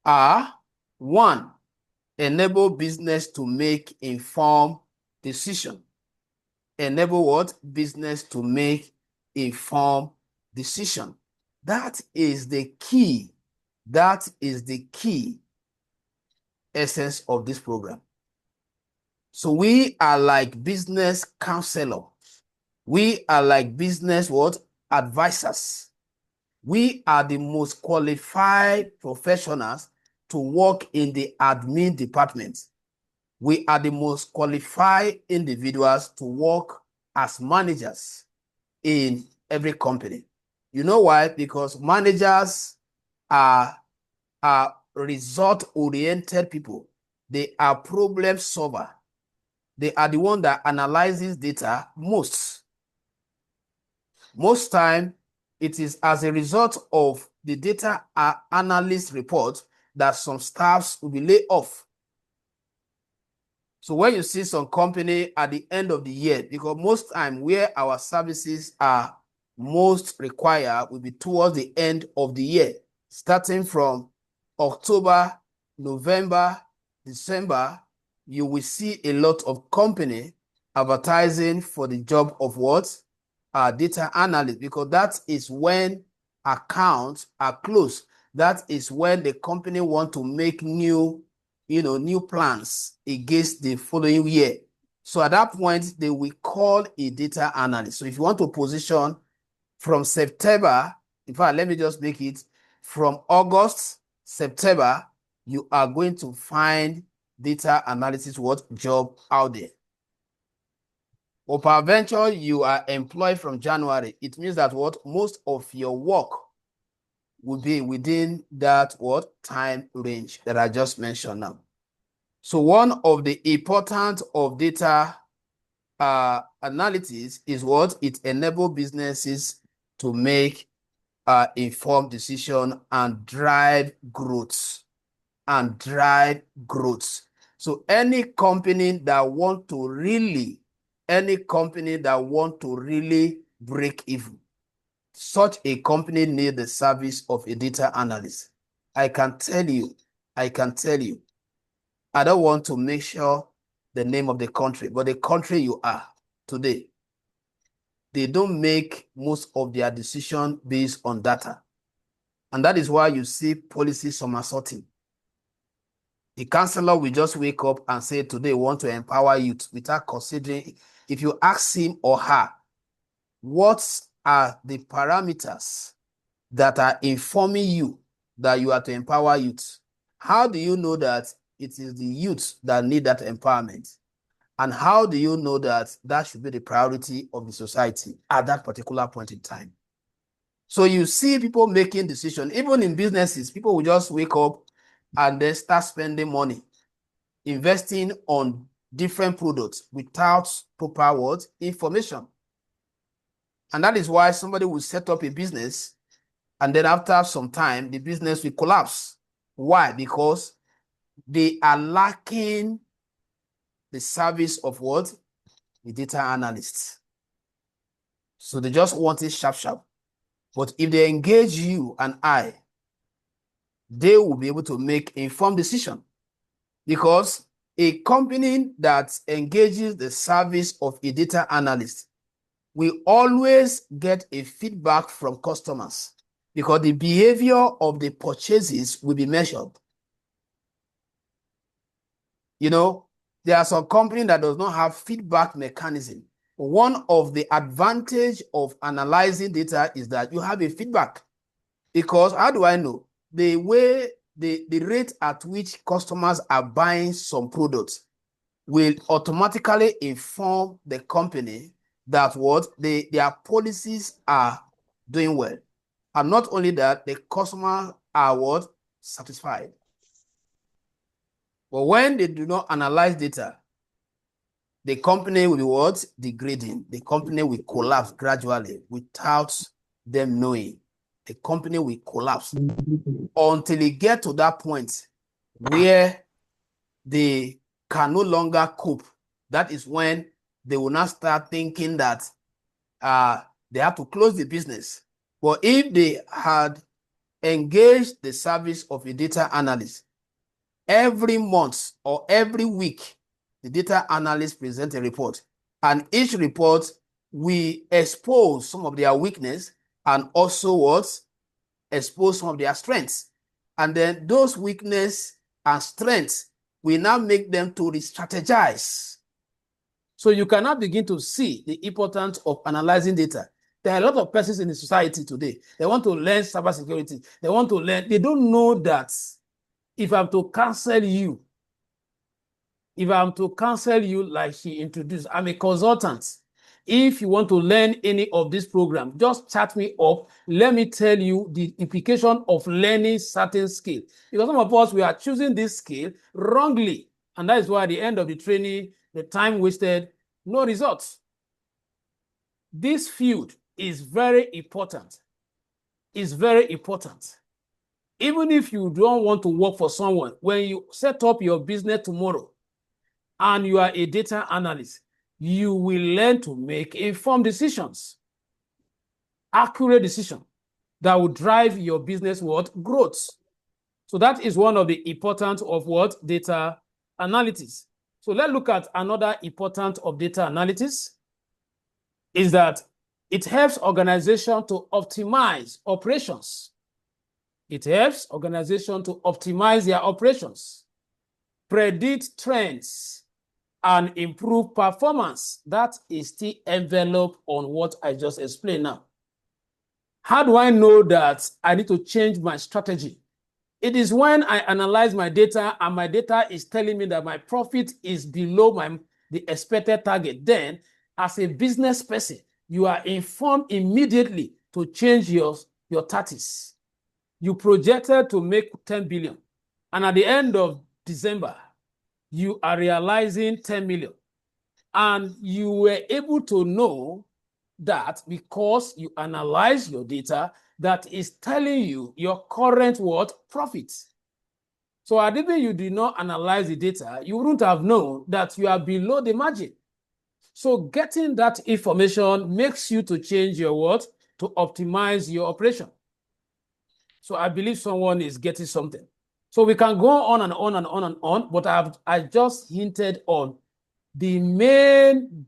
S4: are: 1, enable business to make informed decision. Enable what? Business to make informed decision. That is the key. That is the key essence of this program. So we are like business counselor. We are like business what? Advisors. We are the most qualified professionals to work in the admin department. We are the most qualified individuals to work as managers in every company. You know why? Because managers are result-oriented people. They are problem solver. They are the one that analyzes data most. Most time, it is as a result of the data analyst report that some staffs will be laid off. So when you see some company at the end of the year, because most time where our services are most required will be towards the end of the year, starting from October, November, December, you will see a lot of company advertising for the job of what? Data analyst, because that is when accounts are closed. That is when the company want to make new plans against the following year. So at that point, they will call a data analyst. So if you want to position from September, in fact, let me just make it from August, September, you are going to find data analysis job out there. Or peradventure, you are employed from January. It means that most of your work will be within that time range that I just mentioned now. So one of the importance of data analysis is it enables businesses to make informed decision and drive growth. So any company that want to really break even, such a company needs the service of a data analyst. I can tell you, I don't want to make sure the name of the country, but the country you are today, they don't make most of their decision based on data. And that is why you see policy somersaulting. The counselor will just wake up and say, today we want to empower youth, without considering, if you ask him or her, what are the parameters that are informing you that you are to empower youth? How do you know that it is the youth that need that empowerment? And how do you know that that should be the priority of the society at that particular point in time? So you see people making decisions, even in businesses, people will just wake up and then start spending money, investing on different products without proper information. And that is why somebody will set up a business, and then after some time, the business will collapse. Why? Because they are lacking the service of the data analysts. So they just want it sharp. But if they engage you and I, they will be able to make informed decision. Because a company that engages the service of a data analyst we always get a feedback from customers because the behavior of the purchases will be measured. You know, there are some companies that does not have feedback mechanism. One of the advantage of analyzing data is that you have a feedback. Because how do I know? The way the rate at which customers are buying some products will automatically inform the company that what their policies are doing well. And not only that, the customers are what? Satisfied. But when they do not analyze data, the company will be what? Degrading. The company will collapse gradually without them knowing. The company will collapse until it get to that point where they can no longer cope. That is when they will not start thinking that they have to close the business. But if they had engaged the service of a data analyst, every month or every week, the data analyst presents a report. And each report, we expose some of their weakness and also what? Expose some of their strengths. And then those weakness and strengths will now make them to re-strategize. So you cannot begin to see the importance of analyzing data. There are a lot of persons in the society today. They want to learn cybersecurity. They want to learn. They don't know that if I'm to counsel you, like she introduced, I'm a consultant. If you want to learn any of this program, just chat me up. Let me tell you the implication of learning certain skill. Because some of us, we are choosing this skill wrongly. And that is why at the end of the training, the time wasted, no results. This field is very important. It's very important. Even if you don't want to work for someone, when you set up your business tomorrow and you are a data analyst, you will learn to make informed decisions, accurate decisions that will drive your business growth. So that is one of the importance of data analytics. So let's look at another importance of data analytics is that it helps organization to optimize operations. It helps organization to optimize their operations, predict trends, and improve performance. That is still enveloped on what I just explained now. How do I know that I need to change my strategy? It is when I analyze my data and my data is telling me that my profit is below the expected target. Then, as a business person, you are informed immediately to change your tactics. You projected to make 10 billion. And at the end of December, you are realizing 10 million. And you were able to know that because you analyze your data that is telling you your current profit. So even you did not analyze the data, you wouldn't have known that you are below the margin. So getting that information makes you to change your to optimize your operation. So I believe someone is getting something. So we can go on and on and on and on, but I just hinted on the main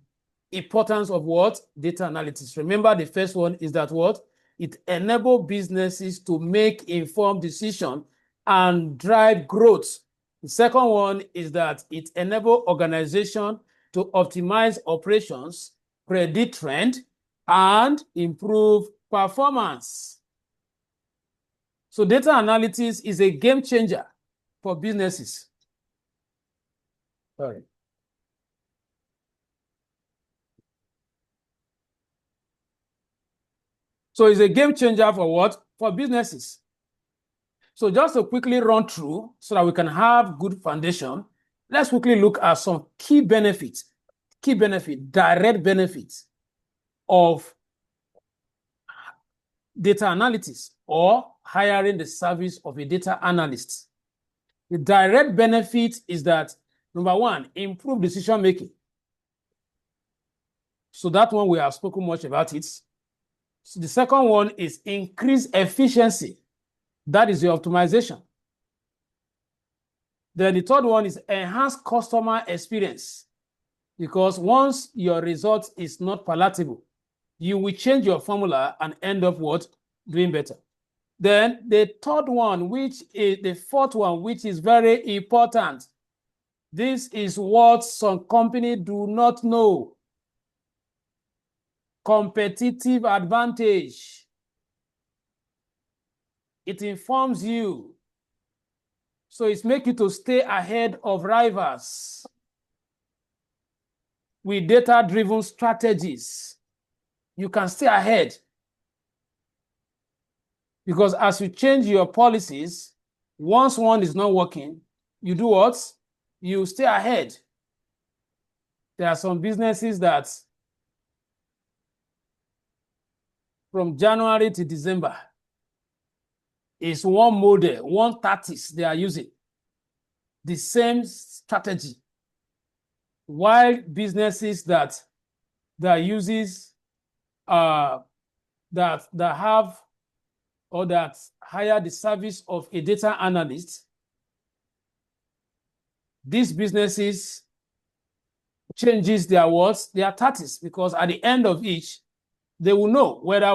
S4: importance of data analytics. Remember, the first one is that it enables businesses to make informed decisions and drive growth. The second one is that it enables organizations to optimize operations, predict trend, and improve performance. So data analytics is a game changer for businesses. Sorry. So it's a game changer for For businesses. So just to quickly run through so that we can have good foundation, let's quickly look at some key benefits, direct benefits of data analytics or hiring the service of a data analyst. The direct benefit is that, number one, improve decision making. So that one, we have spoken much about it. So the second one is increase efficiency. That is the optimization. Then the third one is enhance customer experience. Because once your result is not palatable,
S6: you will change your formula and end up what? Doing better. Then the third one, which is the fourth one, which is very important. This is what some companies do not know. Competitive advantage. It informs you. So it's make you to stay ahead of rivals with data-driven strategies. You can stay ahead. Because as you change your policies, once one is not working, you do what? You stay ahead. There are some businesses that from January to December is one model, one tactics they are using. The same strategy. While businesses that uses that have or that hire the service of a data analyst, these businesses changes their words, their tactics, because at the end of each, they will know whether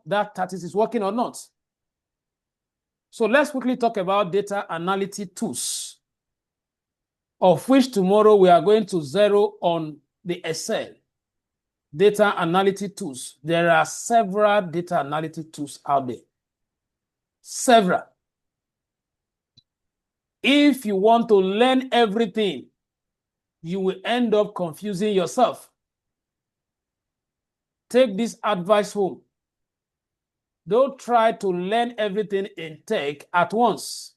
S6: that tactics is working or not. So let's quickly talk about data analytic tools, of which tomorrow we are going to zero on the Excel. Data analytic tools. There are several data analytic tools out there. Several. If you want to learn everything, you will end up confusing yourself. Take this advice home. Don't try to learn everything in tech at once.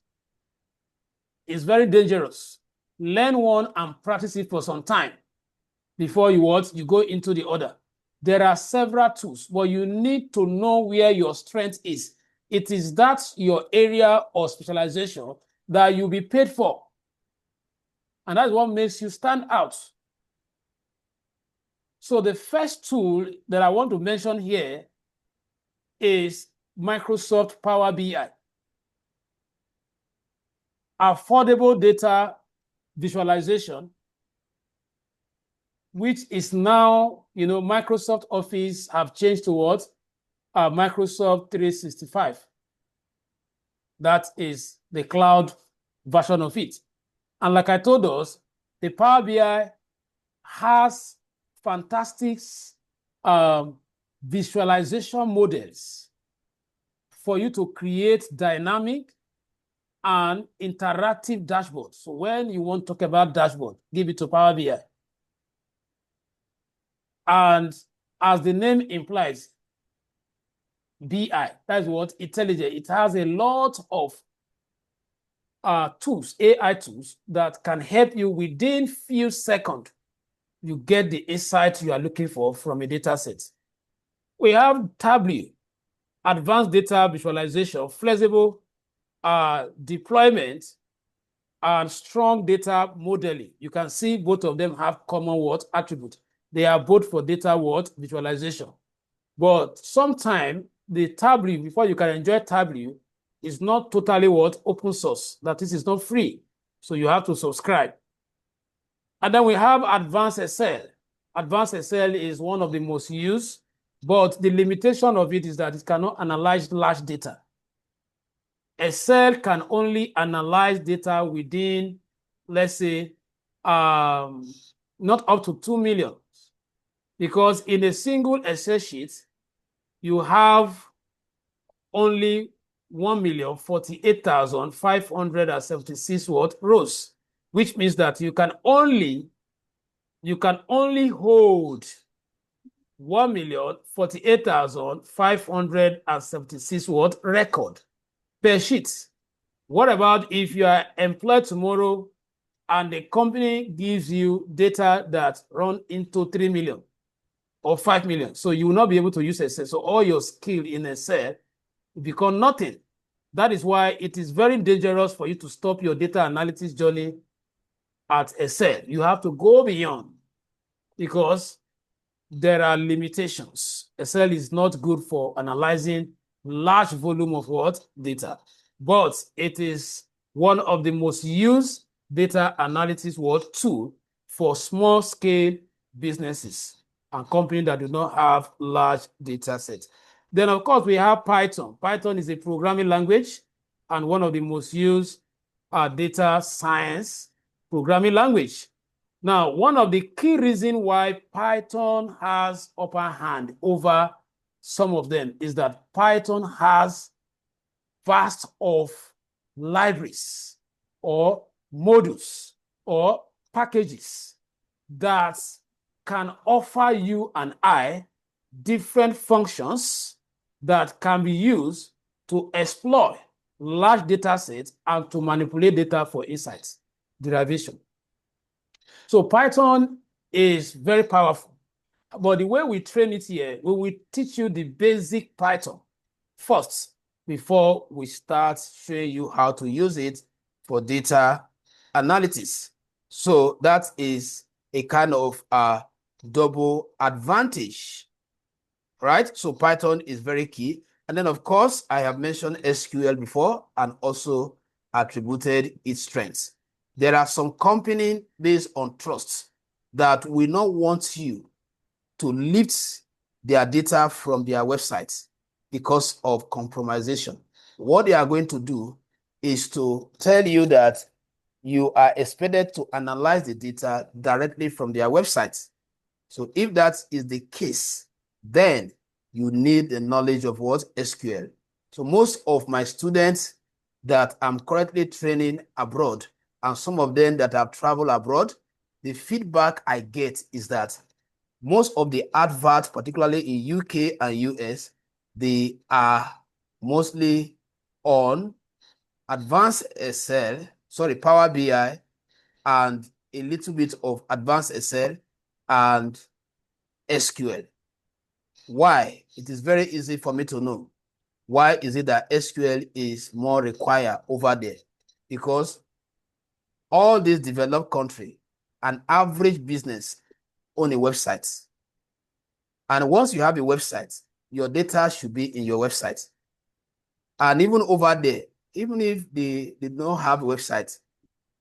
S6: It's very dangerous. Learn one and practice it for some time before you go into the other. There are several tools, but you need to know where your strength is. It is that your area of specialization that you'll be paid for. And that's what makes you stand out. So the first tool that I want to mention here is Microsoft Power BI. Affordable data visualization, which is now, Microsoft Office have changed to what? Microsoft 365. That is the cloud version of it. And like I told us, the Power BI has fantastic visualization models for you to create dynamic and interactive dashboards. So when you want to talk about dashboard, give it to Power BI. And as the name implies, BI, that's what intelligent. It has a lot of tools, AI tools, that can help you within few seconds. You get the insight you are looking for from a data set. We have Tableau, advanced data visualization, flexible deployment, and strong data modeling. You can see both of them have common attribute. They are both for data visualization. But sometimes the Tableau, before you can enjoy Tableau, is not totally open source. That is, it's not free. So you have to subscribe. And then we have Advanced Excel. Advanced Excel is one of the most used, but the limitation of it is that it cannot analyze large data. Excel can only analyze data within, let's say, not up to 2 million. Because in a single Excel sheet, you have only 1,048,576 rows, which means that you can only hold 1,048,576 record per sheet. What about if you are employed tomorrow and the company gives you data that run into 3 million or 5 million? So you will not be able to use Excel. So all your skill in Excel become nothing. That is why it is very dangerous for you to stop your data analytics journey at Excel. You have to go beyond, because there are limitations. Excel is not good for analyzing large volume of data, but it is one of the most used data analytics tool for small scale businesses. and companies that do not have large data sets. Then, of course, we have Python. Python is a programming language and one of the most used data science programming language. Now, one of the key reasons why Python has upper hand over some of them is that Python has vast of libraries or modules or packages that can offer you and I different functions that can be used to exploit large data sets and to manipulate data for insights, derivation. So Python is very powerful. But the way we train it here, we will teach you the basic Python first before we start showing you how to use it for data analysis. So that is a kind of double advantage, right? So Python is very key. And then, of course, I have mentioned SQL before and also attributed its strengths. There are some companies based on trust that will not want you to lift their data from their websites because of compromisation. What they are going to do is to tell you that you are expected to analyze the data directly from their websites. So if that is the case, then you need the knowledge of what? SQL. So most of my students that I'm currently training abroad, and some of them that have traveled abroad, the feedback I get is that most of the adverts, particularly in UK and US, they are mostly on advanced Excel, Power BI, and a little bit of advanced Excel and SQL. Why? It is very easy for me to know. Why is it that SQL is more required over there? Because all these developed countries, an average business own a website. And once you have a website, your data should be in your website. And even over there, even if they don't have a website,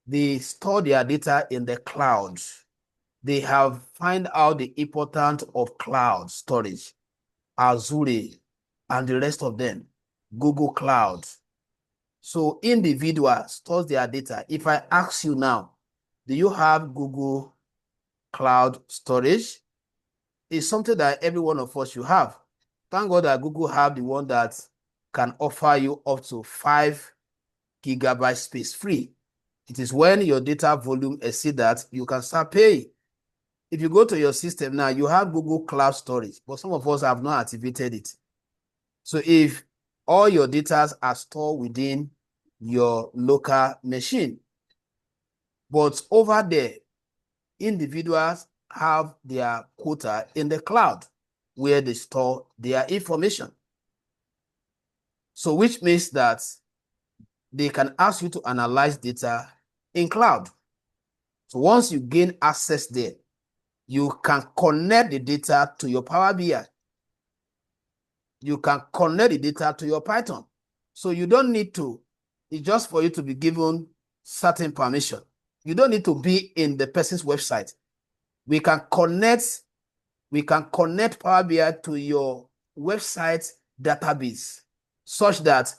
S6: they store their data in the cloud. They have find out the importance of cloud storage, Azure, and the rest of them, Google Cloud. So individual stores their data. If I ask you now, do you have Google Cloud storage? It's something that every one of us should have. Thank God that Google have the one that can offer you up to 5 GB space free. It is when your data volume exceeds that, you can start paying. If you go to your system now, you have Google Cloud Storage, but some of us have not activated it. So if all your data are stored within your local machine, but over there, individuals have their quota in the cloud where they store their information. So which means that they can ask you to analyze data in cloud. So once you gain access there, you can connect the data to your Power BI. You can connect the data to your Python. So you don't need to, it's just for you to be given certain permission. You don't need to be in the person's website. We can connect Power BI to your website database such that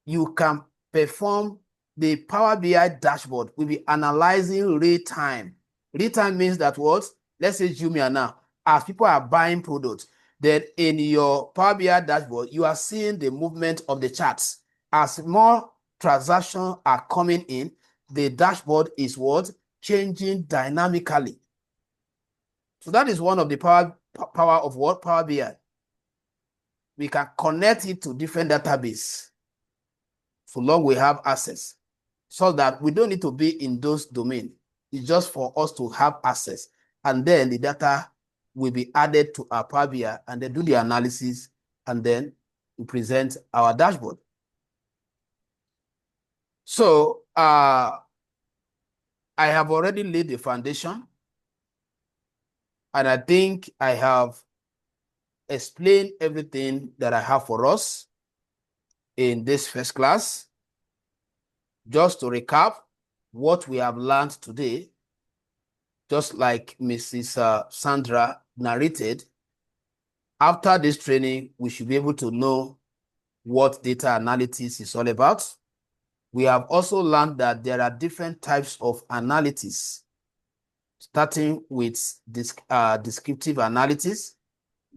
S6: you can perform the Power BI dashboard. We'll be analyzing real time. Real time means that what? Let's say Jumia now, as people are buying products, then in your Power BI dashboard, you are seeing the movement of the charts. As more transactions are coming in, the dashboard is what? Changing dynamically. So that is one of the power of what? Power BI. We can connect it to different databases so long we have access, so that we don't need to be in those domains. It's just for us to have access. And then the data will be added to our Power BI and then do the analysis, and then we present our dashboard. So I have already laid the foundation, and I think I have explained everything that I have for us in this first class. Just to recap what we have learned today,
S4: just like Mrs. Sandra narrated, after this training, we should be able to know what data analysis is all about. We have also learned that there are different types of analysis, starting with descriptive analysis,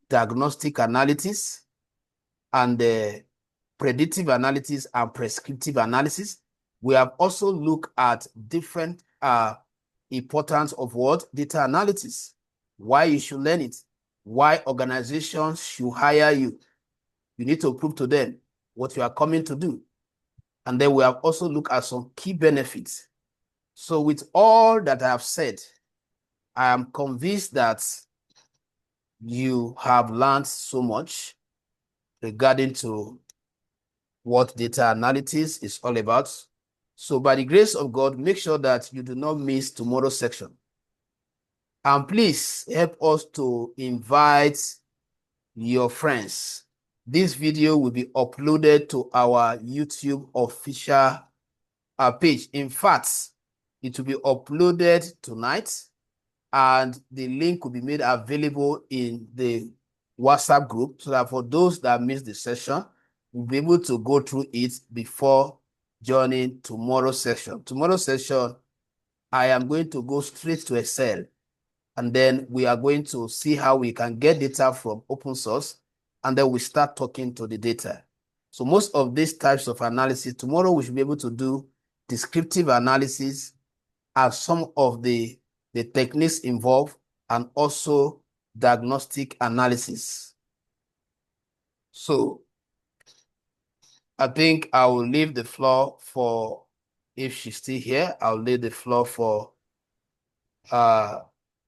S4: diagnostic analysis, and predictive analysis and prescriptive analysis. We have also looked at different importance of what data analysis, why you should learn it, why organizations should hire you. You need to prove to them what you are coming to do. And then we have also looked at some key benefits. So with all that I have said, I am convinced that you have learned so much regarding to what data analysis is all about. So by the grace of God, make sure that you do not miss tomorrow's section. And please help us to invite your friends. This video will be uploaded to our YouTube official page. In fact, it will be uploaded tonight, and the link will be made available in the WhatsApp group, so that for those that missed the session, we'll be able to go through it before joining tomorrow's session. Tomorrow's session, I am going to go straight to Excel, and then we are going to see how we can get data from open source, and then we start talking to the data. So most of these types of analysis, tomorrow we should be able to do descriptive analysis and some of the techniques involved, and also diagnostic analysis. So I think I will leave the floor for, if she's still here, I'll leave the floor for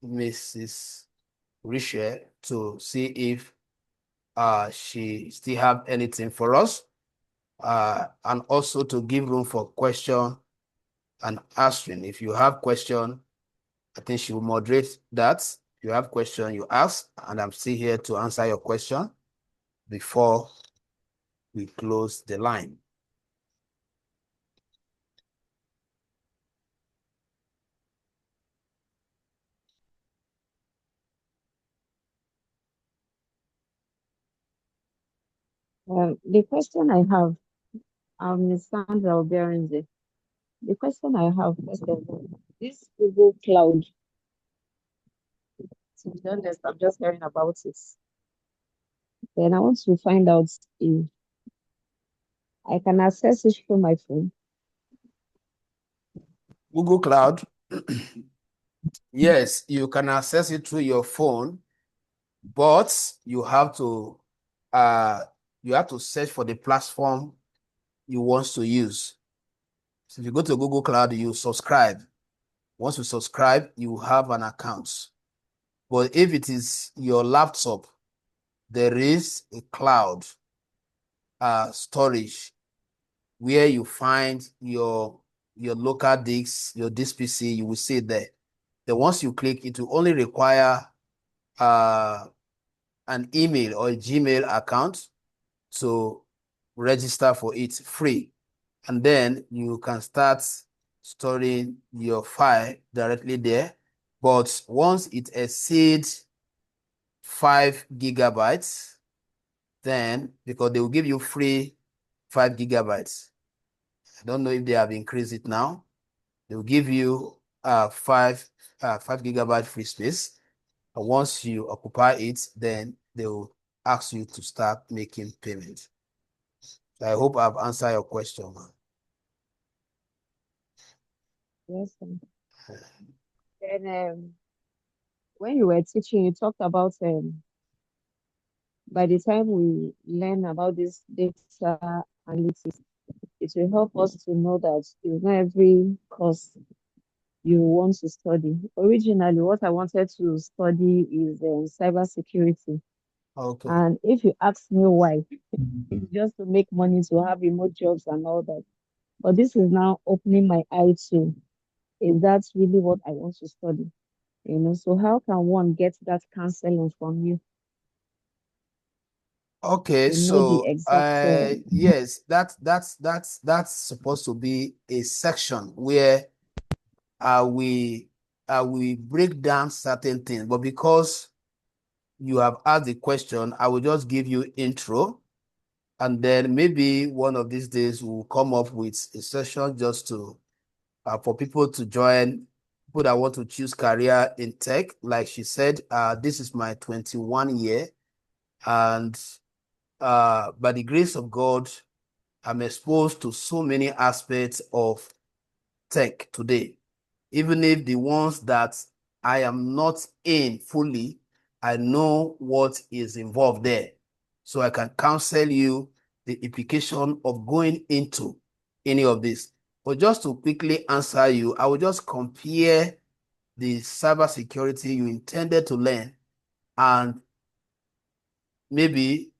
S4: Mrs. Richard to see if she still have anything for us, and also to give room for question and answering. If you have question, I think she will moderate that. If you have question, you ask, and I'm still here to answer your question before we close the line.
S3: The question I have, Ms. Sandra Oberenze, the question I have, first of all, this Google Cloud, to be honest, I'm just hearing about it. Then I want to find out if I can access it through my phone.
S4: Google Cloud, yes, you can access it through your phone, but you have to search for the platform you want to use. So if you go to Google Cloud, you subscribe. Once you subscribe, you have an account. But if it is your laptop, there is a cloud storage where you find your local disk, your disk PC, you will see it there. Then once you click, it will only require an email or a Gmail account to register for it free. And then you can start storing your file directly there. But once it exceeds 5 gigabytes, then, because they will give you free 5 gigabytes. I don't know if they have increased it now. They will give you 5 gigabyte free space. And once you occupy it, then they will ask you to start making payment. I hope I've answered your question.
S3: Yes, sir. Then when you were teaching, you talked about by the time we learn about this data analytics, it will help us to know that it's not every course you want to study. Originally, what I wanted to study is cybersecurity.
S4: Okay.
S3: And if you ask me why, it's just to make money, to have remote jobs and all that. But this is now opening my eye to, is that really what I want to study? You know, so how can one get that counseling from you?
S4: Okay,
S3: To know the
S4: so
S3: exact
S4: yes, that's supposed to be a section where we I will break down certain things, but because you have asked the question, I will just give you intro, and then maybe one of these days we'll come up with a session just to for people to join, people that want to choose career in tech. Like she said, this is my 21 year, and by the grace of God, I'm exposed to so many aspects of tech today. Even if the ones that I am not in fully, I know what is involved there. So I can counsel you the implication of going into any of this. But just to quickly answer you, I will just compare the cybersecurity you intended to learn and maybe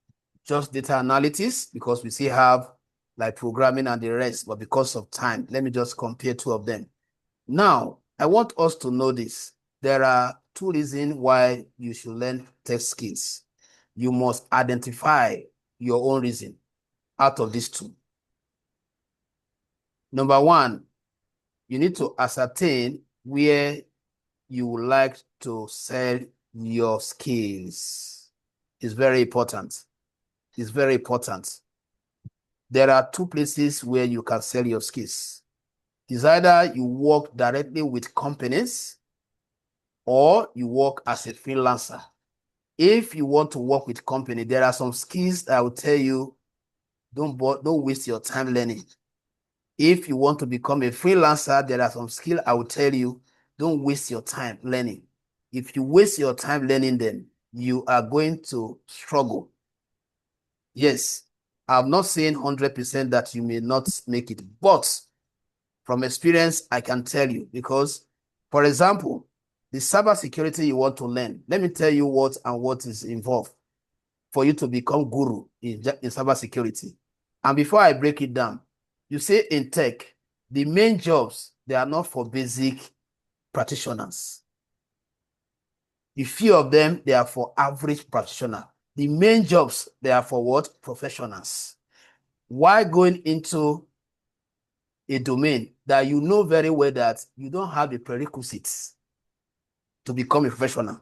S4: just data analysis, because we still have like programming and the rest, but because of time, let me just compare two of them. Now, I want us to know this. There are two reasons why you should learn tech skills. You must identify your own reason out of these two. Number one, you need to ascertain where you would like to sell your skills. It's very important. It's very important. There are two places where you can sell your skills. It's either you work directly with companies or you work as a freelancer. If you want to work with company, there are some skills that I will tell you, don't waste your time learning. If you want to become a freelancer, there are some skills I will tell you, don't waste your time learning. If you waste your time learning them, you are going to struggle. Yes, I'm not saying 100% that you may not make it, but from experience, I can tell you, because, for example, the cybersecurity you want to learn, let me tell you what is involved for you to become guru in cybersecurity. And before I break it down, you say in tech, the main jobs, they are not for basic practitioners. The few of them, they are for average practitioner. The main jobs, they are for what? Professionals. Why going into a domain that you know very well that you don't have the prerequisites to become a professional?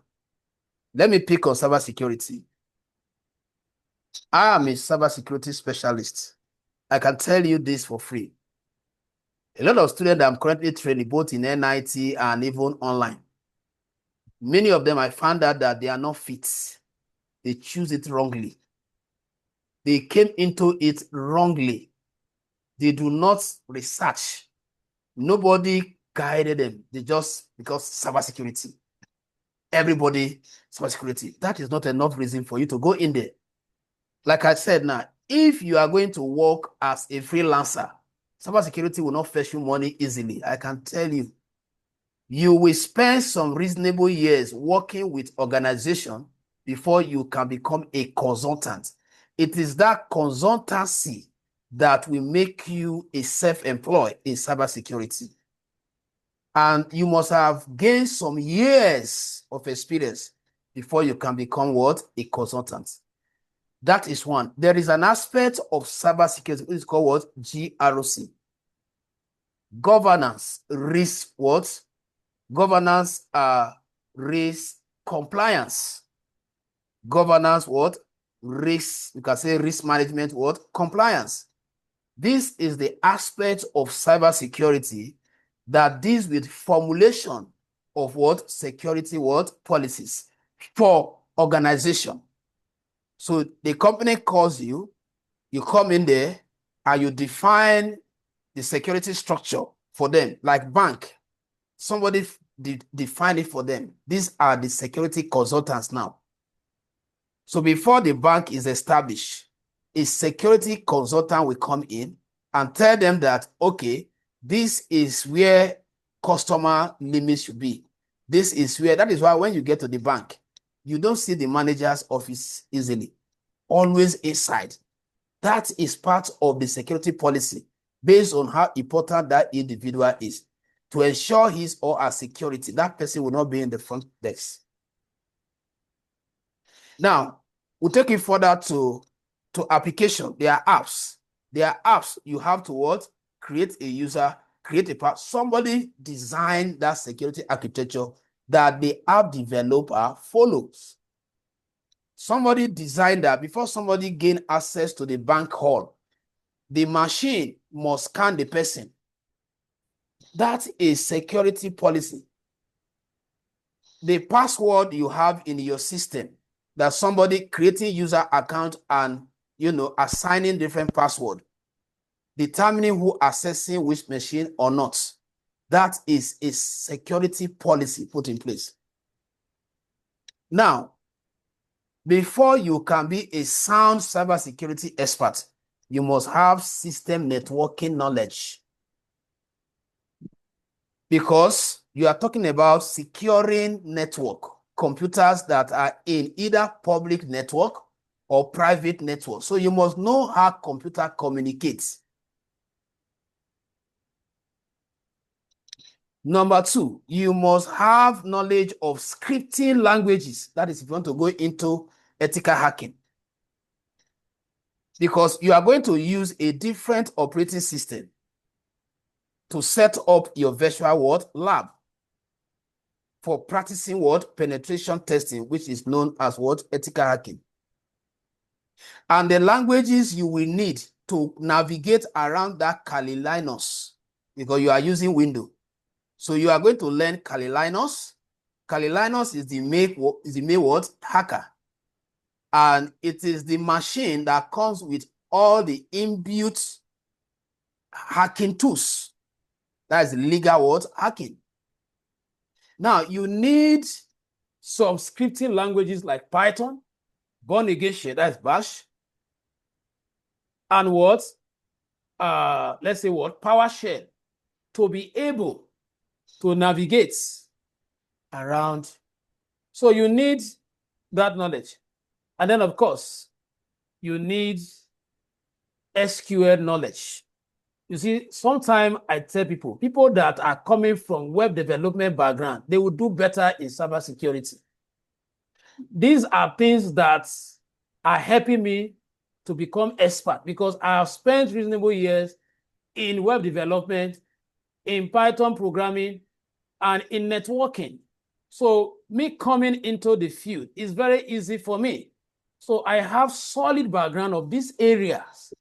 S4: Let me pick on cybersecurity. I am a cybersecurity specialist. I can tell you this for free. A lot of students that I'm currently training, both in NIT and even online, many of them, I found out that they are not fit. They choose it wrongly. They came into it wrongly. They do not research. Nobody guided them. They just, because cybersecurity. Everybody, cybersecurity. That is not enough reason for you to go in there. Like I said now, if you are going to work as a freelancer, cybersecurity will not fetch you money easily. I can tell you. You will spend some reasonable years working with organization before you can become a consultant. It is that consultancy that will make you a self-employed in cybersecurity. And you must have gained some years of experience before you can become what? A consultant. That is one. There is an aspect of cybersecurity which is called what? GRC. Governance, risk what? Governance, risk compliance. Governance what? Risk, you can say risk management what? Compliance. This is the aspect of cybersecurity that deals with formulation of what? Security what? Policies for organization. So the company calls you, you come in there and you define the security structure for them, like bank. Somebody define it for them. These are the security consultants now. So before the bank is established, a security consultant will come in and tell them that, okay, this is where customer limits should be. This is where, that is why when you get to the bank, you don't see the manager's office easily. Always inside. That is part of the security policy based on how important that individual is. To ensure his or her security, that person will not be in the front desk. Now, we'll take it further to application. There are apps. There are apps you have to what? Create a user create a path. Somebody designed that security architecture that the app developer follows. Somebody designed that before somebody gain access to the bank hall, the machine must scan the person. That is security policy. The password you have in your system, that somebody creating user account and assigning different password, determining who accessing which machine or not. That is a security policy put in place. Now, before you can be a sound cybersecurity expert, you must have system networking knowledge. Because you are talking about securing network, computers that are in either public network or private network. So you must know how computer communicates. Number two, you must have knowledge of scripting languages. That is if you want to go into ethical hacking. Because you are going to use a different operating system to set up your virtual lab for practicing penetration testing, which is known as ethical hacking. And the languages you will need to navigate around that Kali Linux, because you are using Windows. So you are going to learn Kali Linux. Kali Linux is the main hacker. And it is the machine that comes with all the inbuilt hacking tools. That is legal hacking. Now, you need some scripting languages like Python, Born Again Shell, that's Bash, and let's say PowerShell, to be able to navigate around. So you need that knowledge. And then, of course, you need SQL knowledge. You see, sometimes I tell people that are coming from web development background, they will do better in cybersecurity. These are things that are helping me to become expert, because I have spent reasonable years in web development, in Python programming, and in networking. So me coming into the field is very easy for me. So I have solid background of these areas.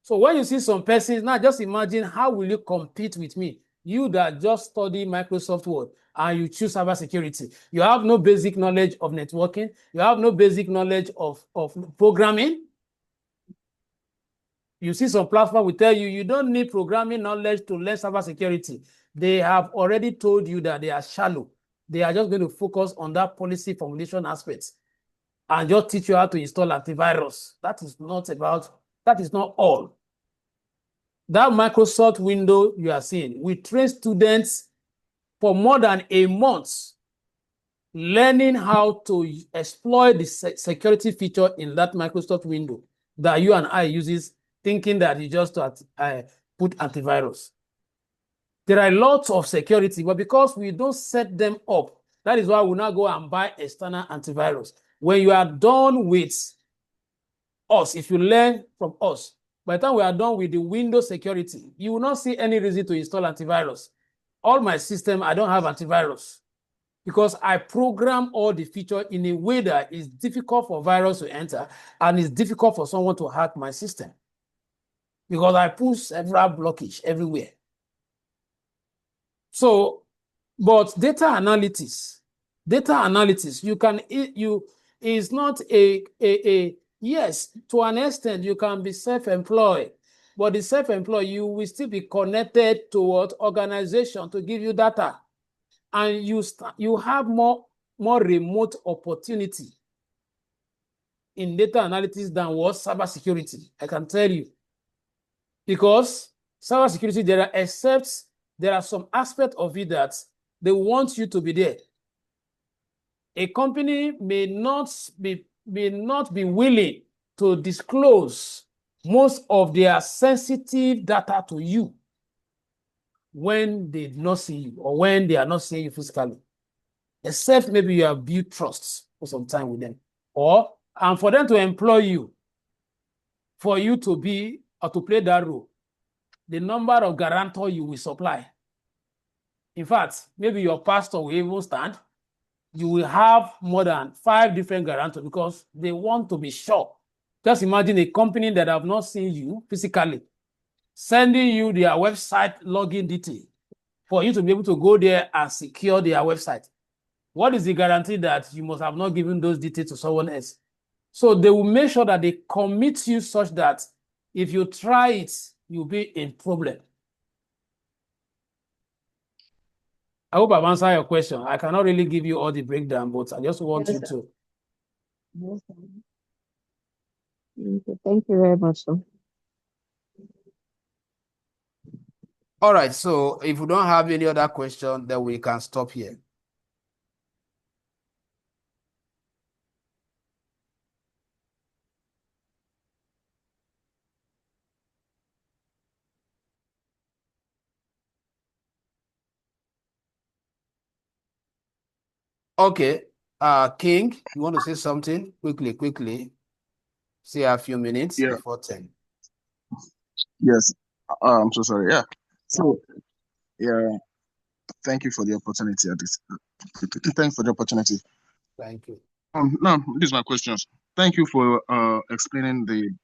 S4: So when you see some persons, now just imagine how will you compete with me? You that just study Microsoft Word and you choose cybersecurity. You have no basic knowledge of networking. You have no basic knowledge of programming. You see some platform will tell you, you don't need programming knowledge to learn cybersecurity. They have already told you that they are shallow. They are just going to focus on that policy formulation aspects and just teach you how to install antivirus. That is not all. That Microsoft window you are seeing, we train students for more than a month learning how to exploit the security feature in that Microsoft window that you and I uses, thinking that you just put antivirus. There are lots of security, but because we don't set them up, that is why we now go and buy external antivirus. When you are done with us, if you learn from us, by the time we are done with the Windows security, you will not see any reason to install antivirus. All my system, I don't have antivirus because I program all the features in a way that is difficult for virus to enter and it's difficult for someone to hack my system because I put several blockage everywhere. So, but data analytics, is not yes, to an extent, you can be self-employed, but the self-employed, you will still be connected to what organization to give you data. And you have more remote opportunity in data analytics than what cybersecurity, I can tell you. Because cybersecurity, there are some aspects of it that they want you to be there. A company may not be willing to disclose most of their sensitive data to you when they do not see you or when they are not seeing you physically, except maybe you have built trust for some time with them, and for them to employ you, for you to be or to play that role,
S6: the number of guarantor you will supply. In fact, maybe your pastor will even stand. You will have more than 5 different guarantors because they want to be sure. Just imagine a company that have not seen you physically sending you their website login detail for you to be able to go there and secure their website. What is the guarantee that you must have not given those details to someone else? So they will make sure that they commit you such that if you try it, you'll be in problem. I hope I've answered your question. I cannot really give you all the breakdown, but I just want
S3: Yes,
S6: you
S3: sir.
S6: to.
S3: Yes, sir. Okay, thank you very much, sir.
S4: All right, so if we don't have any other question, then we can stop here. Okay, King, you want to say something? Quickly. See a few minutes
S5: Yeah.
S4: before 10.
S5: Yes. I'm so sorry. Yeah. So, yeah, thank you for the opportunity at this. Thanks for the opportunity.
S4: Thank you.
S5: Now, these are my questions. Thank you for explaining the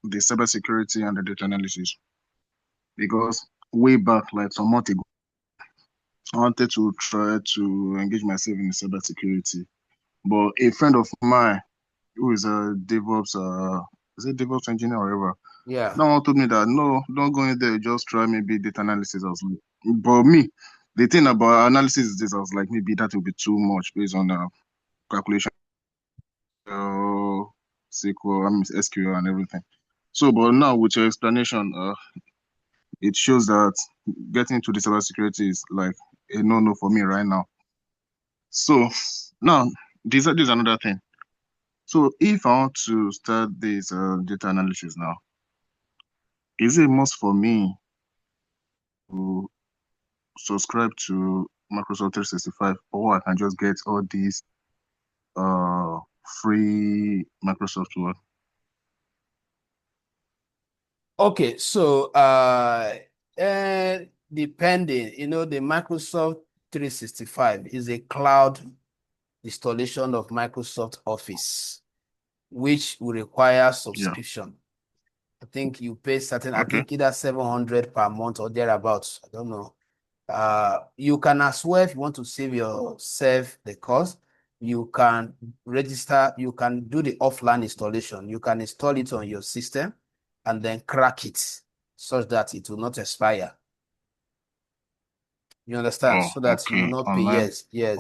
S5: cybersecurity and the data analysis. Because way back, like some months ago, I wanted to try to engage myself in cybersecurity. But a friend of mine who is a DevOps, is it DevOps engineer or whatever?
S4: Yeah.
S5: No one told me that no, don't go in there, just try maybe data analysis. I was like, but me, the thing about analysis is this, I was like, maybe that will be too much based on calculation, SQL, SQL and everything. So, but now with your explanation, it shows that getting into the cybersecurity is like a no-no for me right now. So now, this is another thing. So if I want to start this data analysis now, is it a must for me to subscribe to Microsoft 365, or I can just get all these free Microsoft Word?
S4: Okay, so depending, the Microsoft 365 is a cloud installation of Microsoft Office, which will require subscription. I think you pay certain, I think either 700 per month or thereabouts. I don't know. You can as well, if you want to save yourself the cost, you can register, you can do the offline installation. You can install it on your system and then crack it such that it will not expire. You understand?
S5: Oh,
S4: So that you will
S5: okay.
S4: not pay.
S5: Online.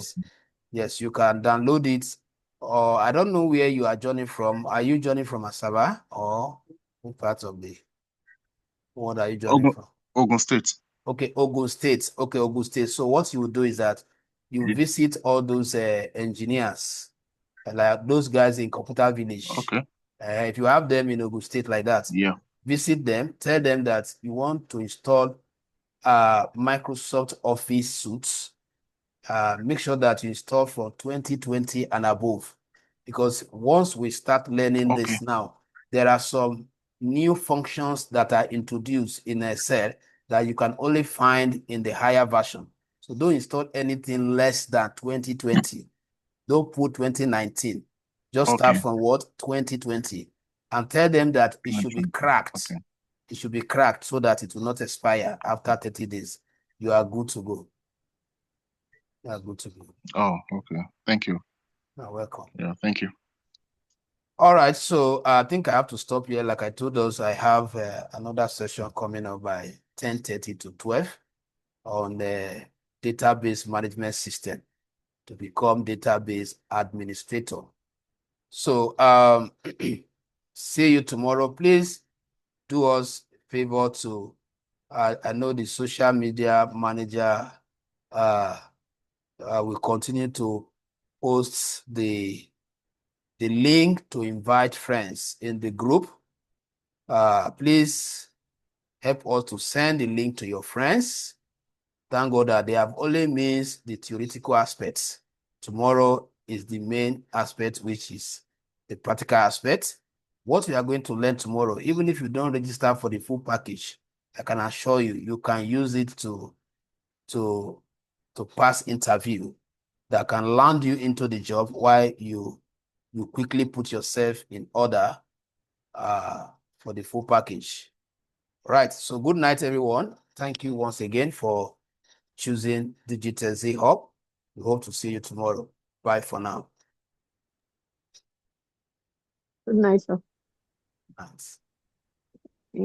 S4: Yes, you can download it. Or I don't know where you are joining from. Are you joining from Asaba or what part of what are you joining from?
S5: Ogun State.
S4: Okay, Ogun State. Okay, Ogun State. So what you will do is that you visit all those engineers, like those guys in Computer Village.
S5: Okay.
S4: If you have them in Ogun State like that,
S5: Yeah.
S4: visit them, tell them that you want to install Microsoft Office suites. Make sure that you install from 2020 and above, because once we start learning this now, there are some new functions that are introduced in Excel that you can only find in the higher version. So don't install anything less than 2020. Don't put 2019. Just start from what? 2020. And tell them that it should be cracked.
S5: Okay.
S4: It should be cracked so that it will not expire after 30 days. You are good to go. You are good to go.
S5: Oh, okay. Thank you.
S4: You're welcome.
S5: Yeah, thank you.
S4: All right, so I think I have to stop here. Like I told us, I have another session coming up by 10:30 to 12 on the database management system to become database administrator. So see you tomorrow. Please do us a favor to, I know the social media manager will continue to post the link to invite friends in the group. Please help us to send the link to your friends. Thank God that they have only missed the theoretical aspects. Tomorrow is the main aspect, which is the practical aspect. what we are going to learn tomorrow, even if you don't register for the full package, I can assure you, you can use it to pass interview that can land you into the job while you quickly put yourself in order for the full package. Right. So good night, everyone. Thank you once again for choosing Digital Z Hub. We hope to see you tomorrow. Bye for now.
S3: Good night, sir.
S4: Thanks.